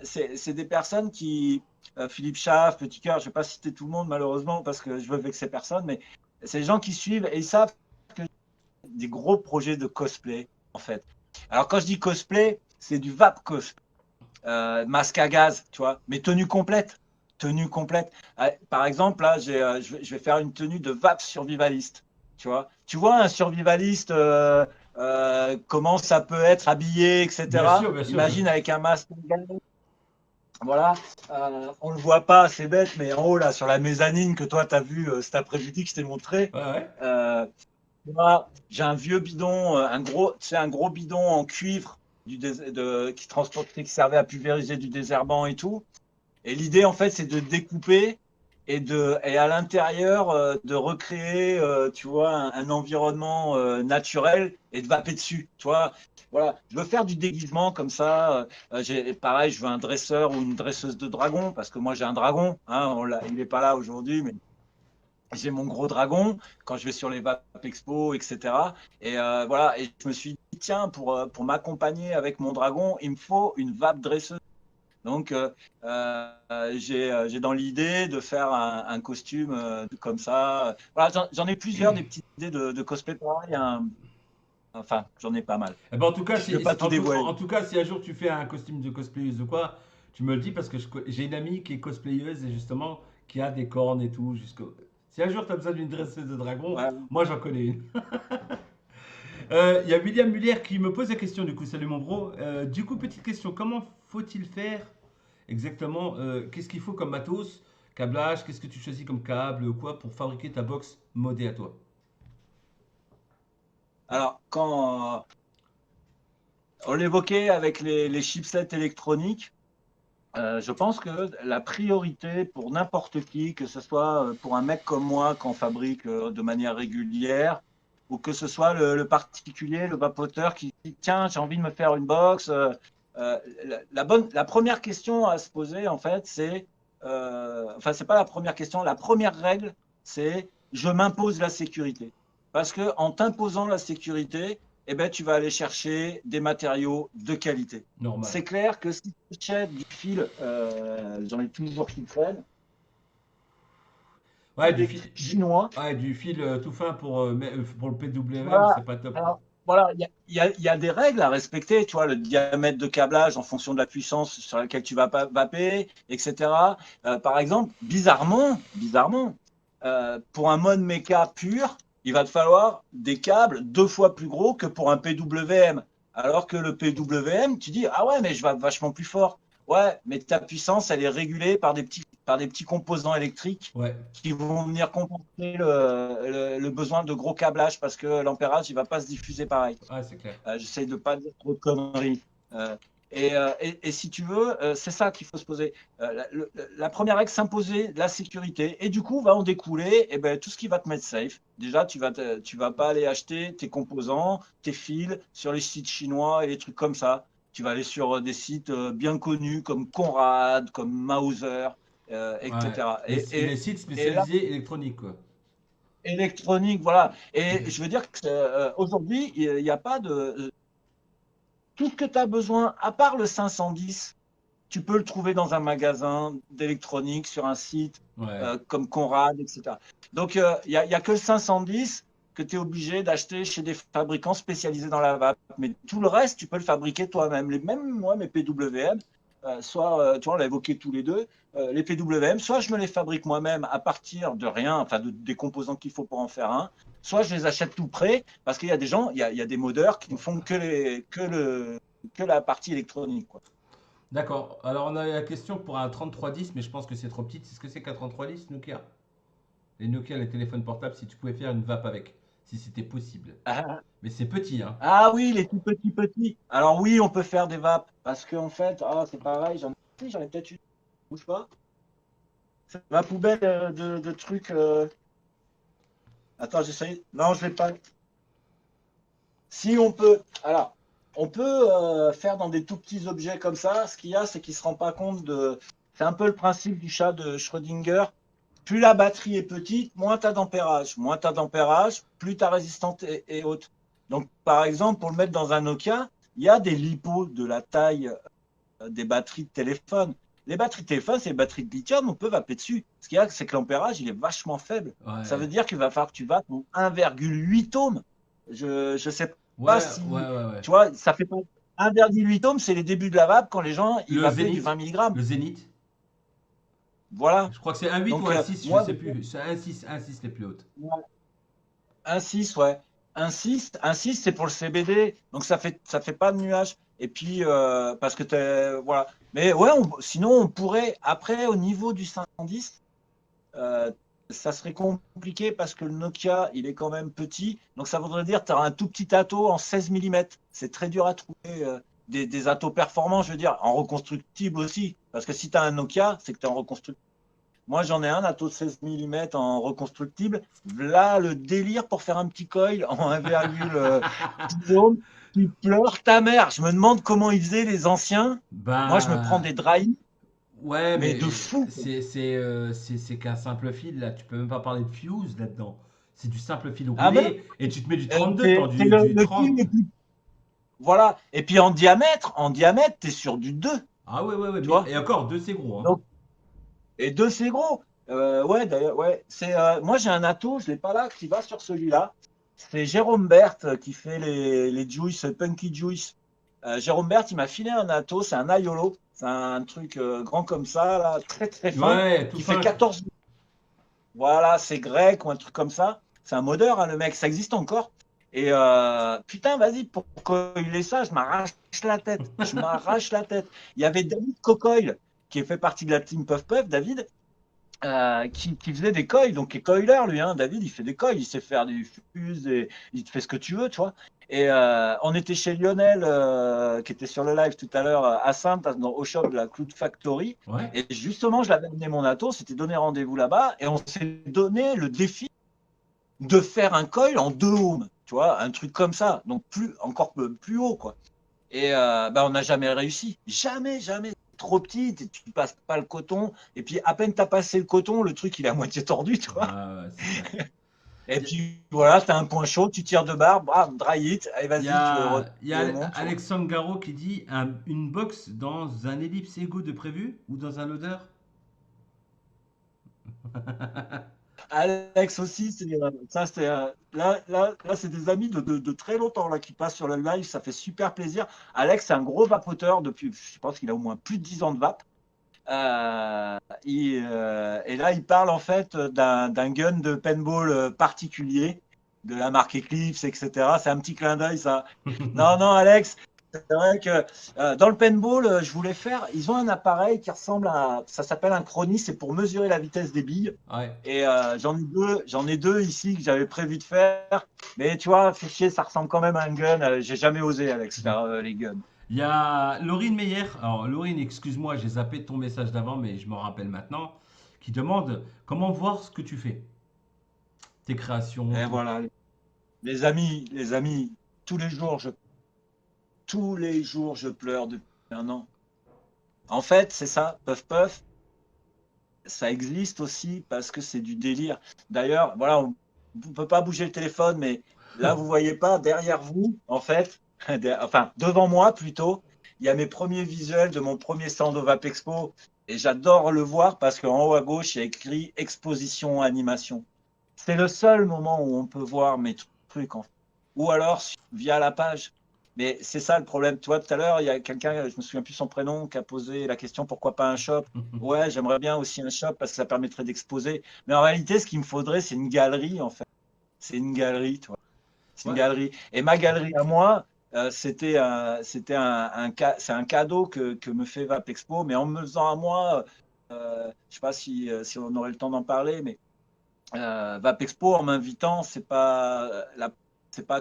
c'est des personnes qui, Philippe Schaff, Petit Cœur, je ne vais pas citer tout le monde malheureusement parce que je veux vexer personne, mais c'est les gens qui suivent et ils savent que des gros projets de cosplay en fait. Alors quand je dis cosplay, c'est du vape cosplay, masque à gaz, tu vois, mais tenue complète. Tenue complète. Par exemple, là, je vais faire une tenue de vape survivaliste. Tu vois, un survivaliste, comment ça peut être habillé, etc. Bien sûr. Imagine avec un masque à gaz. Voilà, on ne le voit pas, c'est bête, mais en haut, là, sur la mezzanine que toi, tu as vu cet après-midi que je t'ai montré, Ouais, ouais. moi, j'ai un vieux bidon, un gros bidon en cuivre qui transportait, qui servait à pulvériser du désherbant et tout. Et l'idée, en fait, c'est de découper et à l'intérieur de recréer, tu vois, un environnement naturel et de vaper dessus, tu vois. Voilà, je veux faire du déguisement comme ça. Pareil, je veux un dresseur ou une dresseuse de dragon parce que moi j'ai un dragon. Hein, il n'est pas là aujourd'hui, mais j'ai mon gros dragon quand je vais sur les Vape Expo, etc. Et voilà, et je me suis dit, tiens, pour m'accompagner avec mon dragon, il me faut une vape dresseuse. Donc, j'ai dans l'idée de faire un costume comme ça. Voilà, j'en ai plusieurs, des petites idées de cosplay pareil. Enfin, j'en ai pas mal. Eh ben, en tout cas, Je ne vais pas tout dévoiler. en tout cas, si un jour tu fais un costume de cosplayeuse ou quoi, tu me le dis parce que j'ai une amie qui est cosplayeuse et justement qui a des cornes et tout. Si un jour tu as besoin d'une dresseuse de dragon, Ouais. moi j'en connais une. Il y a William Muller qui me pose la question, du coup, salut mon bro. Du coup, petite question, comment faut-il faire exactement qu'est-ce qu'il faut comme matos, câblage, qu'est-ce que tu choisis comme câble, quoi, pour fabriquer ta box modée à toi? Alors, On l'évoquait avec les chipsets électroniques. Je pense que la priorité pour n'importe qui, que ce soit pour un mec comme moi qu'on fabrique de manière régulière, ou que ce soit le particulier, le vapoteur qui dit tiens, j'ai envie de me faire une box. La première question à se poser, en fait, c'est, enfin, c'est pas la première question. La première règle, c'est je m'impose la sécurité. Parce que en t'imposant la sécurité, eh ben, tu vas aller chercher des matériaux de qualité. Normal. C'est clair que si tu achètes du fil, j'en ai toujours qui traînent, Ouais, chinois. ouais, du fil tout fin pour le PWM, Voilà. c'est pas top, quoi. Alors, voilà, il y a des règles à respecter, tu vois, le diamètre de câblage en fonction de la puissance sur laquelle tu vas vaper, etc. Par exemple, bizarrement, pour un mode méca pur, il va te falloir des câbles 2 fois plus gros que pour un PWM. Alors que le PWM, tu dis, ah ouais, mais je vais vachement plus fort. Ouais, mais ta puissance, elle est régulée par des petits composants électriques Ouais, qui vont venir compenser le besoin de gros câblage parce que l'ampérage, il va pas se diffuser pareil. ouais, c'est clair. J'essaie de pas dire trop de conneries. Et si tu veux, c'est ça qu'il faut se poser. La première règle, s'imposer la sécurité. Et du coup, va en découler tout ce qui va te mettre safe. Déjà, tu vas pas aller acheter tes composants, tes fils sur les sites chinois et les trucs comme ça. Tu vas aller sur des sites bien connus comme Conrad, comme Mauser, Ouais. etc. Les sites Et là, spécialisés électroniques, quoi. électronique, voilà. Et je veux dire qu'aujourd'hui, il n'y a pas de. Tout ce que tu as besoin, à part le 510, tu peux le trouver dans un magasin d'électronique, sur un site Ouais. comme Conrad, etc. Donc, il n'y a que le 510 que tu es obligé d'acheter chez des fabricants spécialisés dans la vape. Mais tout le reste, tu peux le fabriquer toi-même. Même moi, mes PWM, tu vois, on l'a évoqué tous les deux, les PWM, soit je me les fabrique moi-même à partir de rien, enfin des composants qu'il faut pour en faire un, soit je les achète tout prêt, parce qu'il y a des gens, il y a des modeurs qui ne font que la partie électronique, quoi. D'accord. Alors, on a la question pour un 3310, mais je pense que c'est trop petit. C'est ce que c'est qu'un 3310, Nokia? Les Nokia, les téléphones portables, si tu pouvais faire une vape avec, si c'était possible. Ah, Mais c'est petit, hein. ah oui, les tout petits petits. Alors oui, on peut faire des vapes, parce qu'en fait, c'est pareil, j'en ai peut-être une, bouge pas. C'est ma poubelle de trucs. Attends, j'essaye. Non, je vais pas. Si on peut, alors, on peut faire dans des tout petits objets comme ça. Ce qu'il y a, c'est qu'il ne se rend pas compte de. C'est un peu le principe du chat de Schrödinger. Plus la batterie est petite, moins tu as d'ampérage. Moins tu as d'ampérage, plus ta résistance est haute. Donc, par exemple, pour le mettre dans un Nokia, il y a des lipos de la taille des batteries de téléphone. Les batteries de téléphone, c'est des batteries de lithium, on peut vaper dessus. Ce qu'il y a, c'est que l'ampérage, il est vachement faible. Ça veut Ouais. dire qu'il va falloir que tu vapes en 1,8 ohms. Je ne sais pas Ouais, ouais, si. ouais, ouais. Tu vois, ça fait pas. 1,8 ohms, c'est les débuts de la vape quand les gens ils Le vapaient du Zénith? 20 mg. Le Zénith? Voilà. Je crois que c'est un 8 ou Donc, un 6, je moi, sais plus. C'est un 6 les plus hautes. un 6, ouais. Un six, c'est pour le CBD, donc ça fait pas de nuage. Et puis, parce que voilà. Mais ouais, sinon, on pourrait, après, au niveau du 510, ça serait compliqué parce que le Nokia, il est quand même petit. Donc, ça voudrait dire que tu as un tout petit atto en 16 mm. C'est très dur à trouver des attos performants, je veux dire, en reconstructible aussi. Parce que si tu as un Nokia, c'est que tu es en reconstructible. Moi, j'en ai un atto de 16 mm en reconstructible. Là, le délire pour faire un petit coil en 1,10 ohm. Tu pleures ta mère. Je me demande comment ils faisaient les anciens. Moi, je me prends Ben, des dry, ouais, mais de mais fou, quoi. c'est qu'un simple fil, là. Tu peux même pas parler de fuse là-dedans. C'est du simple fil Ah ben, roulé et tu te mets du 32 dans c'est du le fil 30. le plus. Voilà. Et puis en diamètre, tu es sur du 2, Ah ouais, ouais, ouais. tu vois. Et encore, deux, c'est gros, hein. Donc, et 2, c'est gros. Ouais, d'ailleurs, ouais. Moi, j'ai un atto, je ne l'ai pas là, qui va sur celui-là. C'est Jérôme Berthe qui fait les Juice, Punky Juice. Jérôme Berthe, il m'a filé un atto, c'est un Aiolo. C'est un truc grand comme ça, là, très très fin, Ouais, tout qui fait fin. 14. Voilà, c'est grec ou un truc comme ça. C'est un modeur, hein, le mec, ça existe encore. Et putain, vas-y, pour coller ça, je m'arrache la tête. Je m'arrache la tête. Il y avait David Cocoil, qui fait partie de la team Puff Puff, David. qui faisait des coils, donc qui est coiler lui, hein. David, il fait des coils, il sait faire des fuses, il te fait ce que tu veux, tu vois. Et on était chez Lionel, qui était sur le live tout à l'heure, à Sainte, au shop de la Cloud Factory. Ouais. Et justement, je l'avais amené mon atos, s'était donné rendez-vous là-bas, et on s'est donné le défi de faire un coil en 2 ohms, tu vois, un truc comme ça, donc encore plus haut, quoi. Et on n'a jamais réussi. Jamais, jamais. Trop petit, tu passes pas le coton. Et puis, à peine tu as passé le coton, le truc, il est à moitié tordu, tu vois. Ouais, c'est clair. Et puis, voilà, tu as un point chaud, tu tires de barre, bam, dry it. Allez, Il y vas-y, a, il y a monte. Alexandre Garot qui dit une box dans un ellipse ego de prévu ou dans un loader. Alex aussi, ça, là, c'est des amis de très longtemps là, qui passent sur le live. Ça fait super plaisir. Alex, c'est un gros vapoteur depuis, je pense qu'il a au moins plus de 10 ans de vape. Et là, il parle en fait d'un gun de paintball particulier, de la marque Eclipse, etc. C'est un petit clin d'œil, ça. Non, non, Alex, c'est vrai que dans le paintball, je voulais faire. Ils ont un appareil qui ressemble à. Ça s'appelle un chronie, c'est pour mesurer la vitesse des billes. Ouais. Et j'en ai deux ici que j'avais prévu de faire. Mais tu vois, fichier, ça ressemble quand même à un gun. J'ai jamais osé, Alex, faire les guns. Il y a Laurine Meyer. Alors, Laurine, excuse-moi, j'ai zappé ton message d'avant, mais je m'en rappelle maintenant. Qui demande comment voir ce que tu fais. Tes créations. Et voilà, les amis, tous les jours, je pleure depuis 1 an. En fait, c'est ça, Puff Puff, ça existe aussi parce que c'est du délire. D'ailleurs, voilà, on ne peut pas bouger le téléphone, mais là, vous voyez pas, derrière vous, en fait, enfin, devant moi plutôt, il y a mes premiers visuels de mon premier stand au Vape Expo. Et j'adore le voir parce qu'en haut à gauche, il y a écrit exposition animation. C'est le seul moment où on peut voir mes trucs, en fait. Ou alors via la page. Mais c'est ça le problème. Toi, tout à l'heure, il y a quelqu'un, je me souviens plus son prénom, qui a posé la question pourquoi pas un shop. Ouais, j'aimerais bien aussi un shop parce que ça permettrait d'exposer. Mais en réalité, ce qu'il me faudrait, c'est une galerie, en fait. C'est une galerie, toi. C'est une Ouais. galerie. Et ma galerie à moi, c'est un cadeau que me fait Vape Expo. Mais en me faisant à moi, je ne sais pas si on aurait le temps d'en parler, mais Vape Expo, en m'invitant, c'est pas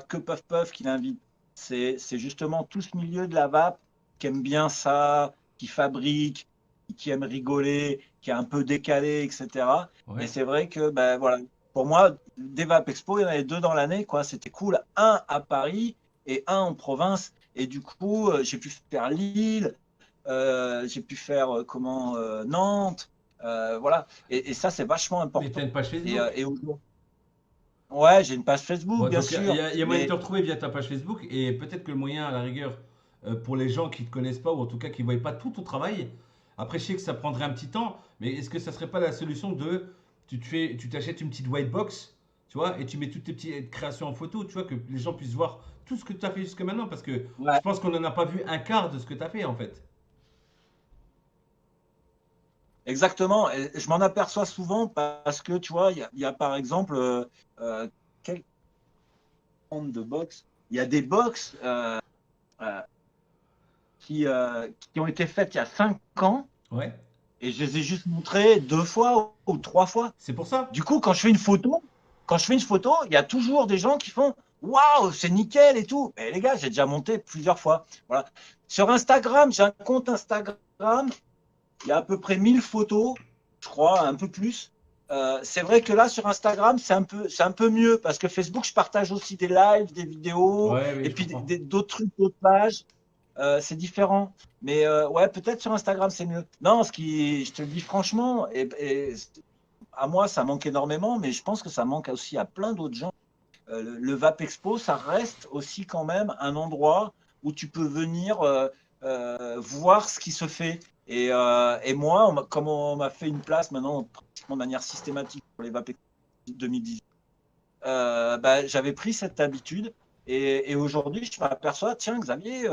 que Puff Puff qui l'invite. C'est justement tout ce milieu de la vape qui aime bien ça, qui fabrique, qui aime rigoler, qui est un peu décalé, etc. Et Ouais. c'est vrai que, ben, voilà, pour moi, des Vape Expo, il y en avait 2 dans l'année, quoi. C'était cool. Un à Paris et un en province. Et du coup, j'ai pu faire Lille, j'ai pu faire Nantes. Voilà. Et ça, c'est vachement Mais t'as important. une page Et, Facebook. ouais, j'ai une page Facebook, Bon, bien donc sûr. il y a moyen de Mais te retrouver via ta page Facebook et peut-être que le moyen, à la rigueur, pour les gens qui ne te connaissent pas ou en tout cas qui ne voient pas tout ton travail, après je sais que ça prendrait un petit temps, mais est-ce que ça serait pas la solution de tu t'achètes une petite white box, tu vois, et tu mets toutes tes petites créations en photo, tu vois, que les gens puissent voir tout ce que tu as fait jusque maintenant parce que je ouais, pense qu'on n'en a pas vu un quart de ce que tu as fait en fait. exactement. Et je m'en aperçois souvent parce que, tu vois, il y a par exemple quel nombre de box. Il y a des box euh, qui ont été faites il y a 5 ans Ouais, et je les ai juste montrées 2 fois ou 3 fois. c'est pour ça. Du coup, quand je fais une photo, il y a toujours des gens qui font waouh, c'est nickel et tout. Mais les gars, j'ai déjà monté plusieurs fois. Voilà. Sur Instagram, j'ai un compte Instagram. Il y a à peu près 1000 photos, je crois, un peu plus. C'est vrai que là, sur Instagram, c'est un peu mieux parce que Facebook, je partage aussi des lives, des vidéos Ouais, oui, et je puis comprends. d'autres trucs, d'autres pages. C'est différent. Mais ouais, peut-être sur Instagram, c'est mieux. Non, je te le dis franchement, et à moi, ça manque énormément, mais je pense que ça manque aussi à plein d'autres gens. Le Vape Expo, ça reste aussi quand même un endroit où tu peux venir voir ce qui se fait. Et moi, comme on m'a fait une place maintenant de manière systématique pour les Vape Expo 2018, bah, j'avais pris cette habitude. Et aujourd'hui, je m'aperçois, tiens, Xavier,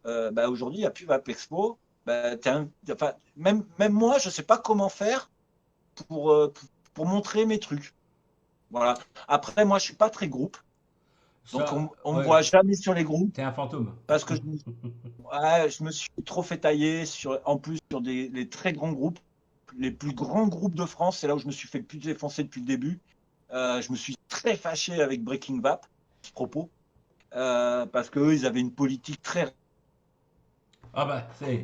bah, aujourd'hui, il n'y a plus Vape Expo. Bah, enfin, même moi, je ne sais pas comment faire pour montrer mes trucs. Voilà. Après, moi, je suis pas très groupe. Donc, Ça, on me ouais, voit jamais sur les groupes t'es un fantôme. parce que ouais, je me suis trop fait tailler en plus sur les très grands groupes. les plus grands groupes de France. C'est là où je me suis fait le plus défoncer depuis le début. Je me suis très fâché avec Breaking Vap à ce propos. Parce qu'eux, ils avaient une politique très. Ah bah, ça y est.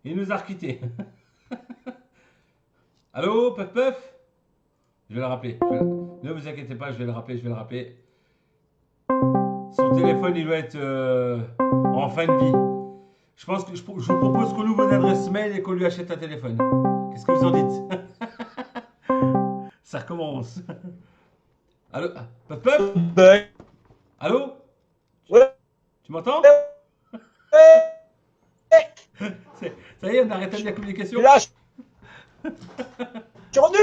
Il nous a requittés. Allô, Puff Puff? Je vais le rappeler. Ne vous inquiétez pas, je vais le rappeler, je vais le rappeler. Son téléphone, il doit être en fin de vie. Je pense que je vous propose qu'on ouvre une adresse mail et qu'on lui achète un téléphone. Qu'est-ce que vous en dites? Ça recommence. Allô, Puff Puff? Allô? Ouais. Tu m'entends? Ça y est, on a arrêté la communication. Là, je suis revenu.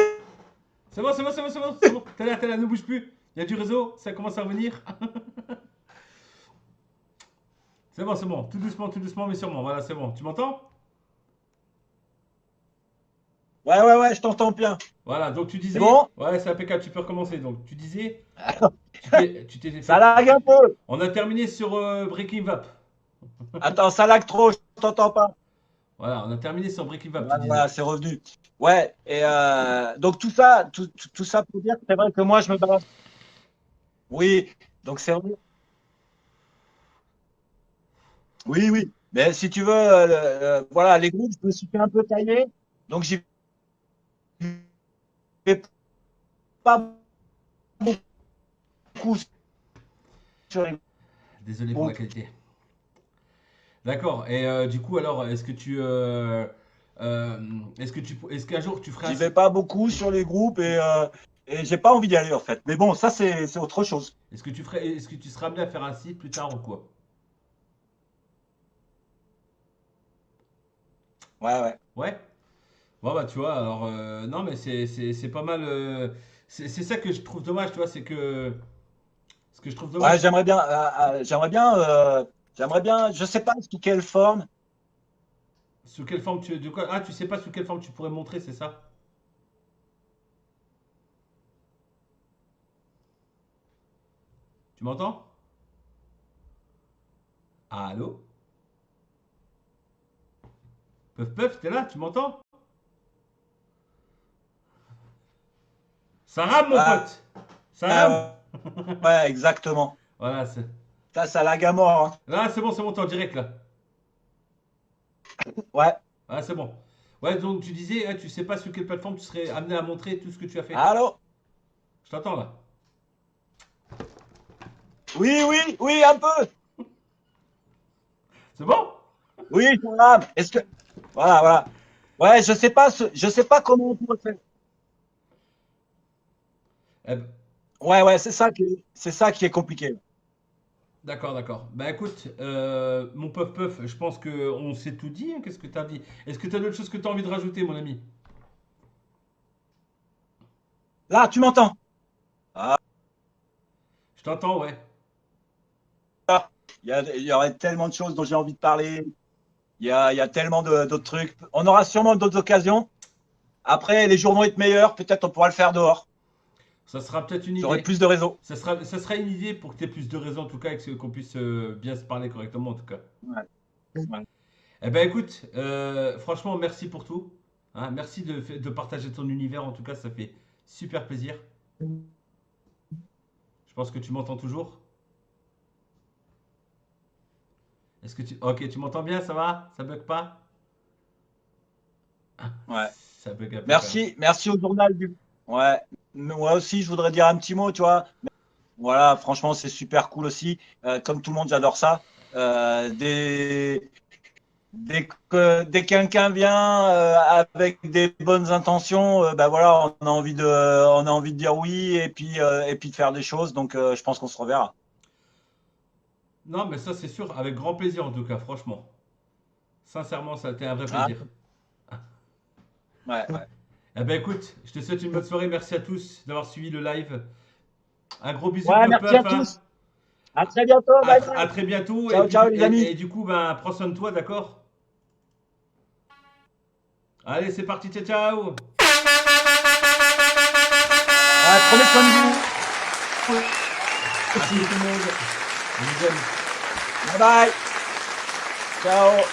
C'est bon, c'est bon, c'est bon, c'est bon, c'est bon. T'es là, ne bouge plus. Il y a du réseau, ça commence à revenir. C'est bon, tout doucement, mais sûrement. Voilà, c'est bon. Tu m'entends? Ouais, je t'entends bien. Voilà, donc tu disais. C'est bon? Ouais, c'est impeccable, tu peux recommencer. Donc tu disais. Tu t'es fait. Ça lag un peu. On a terminé sur Breaking Vap. Attends, ça lag trop, je t'entends pas. Voilà, on a terminé sur Breaking Vap. Voilà, c'est revenu. Ouais, et donc tout ça pour dire que c'est vrai que moi je me balance. Oui, donc c'est vrai. Oui. Mais si tu veux, voilà, les groupes, je me suis fait un peu tailler. Donc j'y vais pas beaucoup sur les Désolé pour la groupes. qualité. D'accord. Et du coup, alors, est-ce qu'un jour tu feras J'y vais pas beaucoup sur les groupes et j'ai pas envie d'y aller en fait. Mais bon, ça c'est autre chose. est-ce que tu seras amené à faire un site plus tard ou quoi? Ouais. Ouais. Bon bah tu vois, alors non mais c'est pas mal. C'est ça que je trouve dommage, tu vois, c'est que ce que je trouve Ouais, dommage. j'aimerais bien, je sais pas sous quelle forme. Sous quelle forme de quoi? Ah, tu sais pas sous quelle forme tu pourrais montrer, c'est ça? Tu m'entends? Allô? Puff, t'es là, tu m'entends? Ça rame mon Ouais, pote. Ça rame. ouais, exactement. Voilà, c'est. Ça lag à mort, hein. Là, c'est bon, t'es en direct là. Ouais. Ah, c'est bon. Ouais, donc tu disais, tu sais pas sur quelle plateforme tu serais amené à montrer tout ce que tu as fait. Allô? Je t'entends là. Oui, un peu. C'est bon? Oui, ça va. Est-ce que. Voilà. Ouais, je sais pas comment on pourrait faire. Eh ben, Ouais, c'est ça qui est compliqué. d'accord. Bah écoute, mon Puff, je pense qu'on s'est tout dit, hein. Qu'est-ce que t'as dit? Est-ce que t'as d'autres choses que t'as envie de rajouter, mon ami? Là, tu m'entends? Ah, Je t'entends, ouais. il y aurait tellement de choses dont j'ai envie de parler. Il y a tellement d'autres trucs. On aura sûrement d'autres occasions. Après, les journaux être meilleurs, peut-être on pourra le faire dehors. Ça sera peut-être une J'aurai idée. plus de réseau. Ça sera une idée pour que t'aies plus de raisons, en tout cas, et qu'on puisse bien se parler correctement, en tout cas. Ouais. Eh ben écoute, franchement, merci pour tout. Hein, merci de partager ton univers, en tout cas, ça fait super plaisir. Je pense que tu m'entends toujours. Est-ce que tu. Ok, tu m'entends bien, ça va? Ça bug pas? Ouais. Ça bug un peu quand même. Merci au journal du. Ouais. Moi aussi, je voudrais dire un petit mot, tu vois. Voilà, franchement, c'est super cool aussi. Comme tout le monde, j'adore ça. Dès que quelqu'un vient avec des bonnes intentions, ben voilà, on a envie de dire oui et puis de faire des choses. Donc, je pense qu'on se reverra. Non, mais ça, c'est sûr, avec grand plaisir, en tout cas, franchement. Sincèrement, ça a été un vrai Ah, plaisir. ouais. Eh ben écoute, je te souhaite une bonne soirée. Merci à tous d'avoir suivi le live. Un gros bisou, Ouais, Puff merci à Puff, hein. tous. À très bientôt. Bye À bye. très bientôt. Ciao, les amis. Et du coup, ben, prends soin de toi, d'accord? Allez, c'est parti, ciao. Ouais, prenez soin de vous. À tout le monde. Je vous aime. Bye bye. Ciao.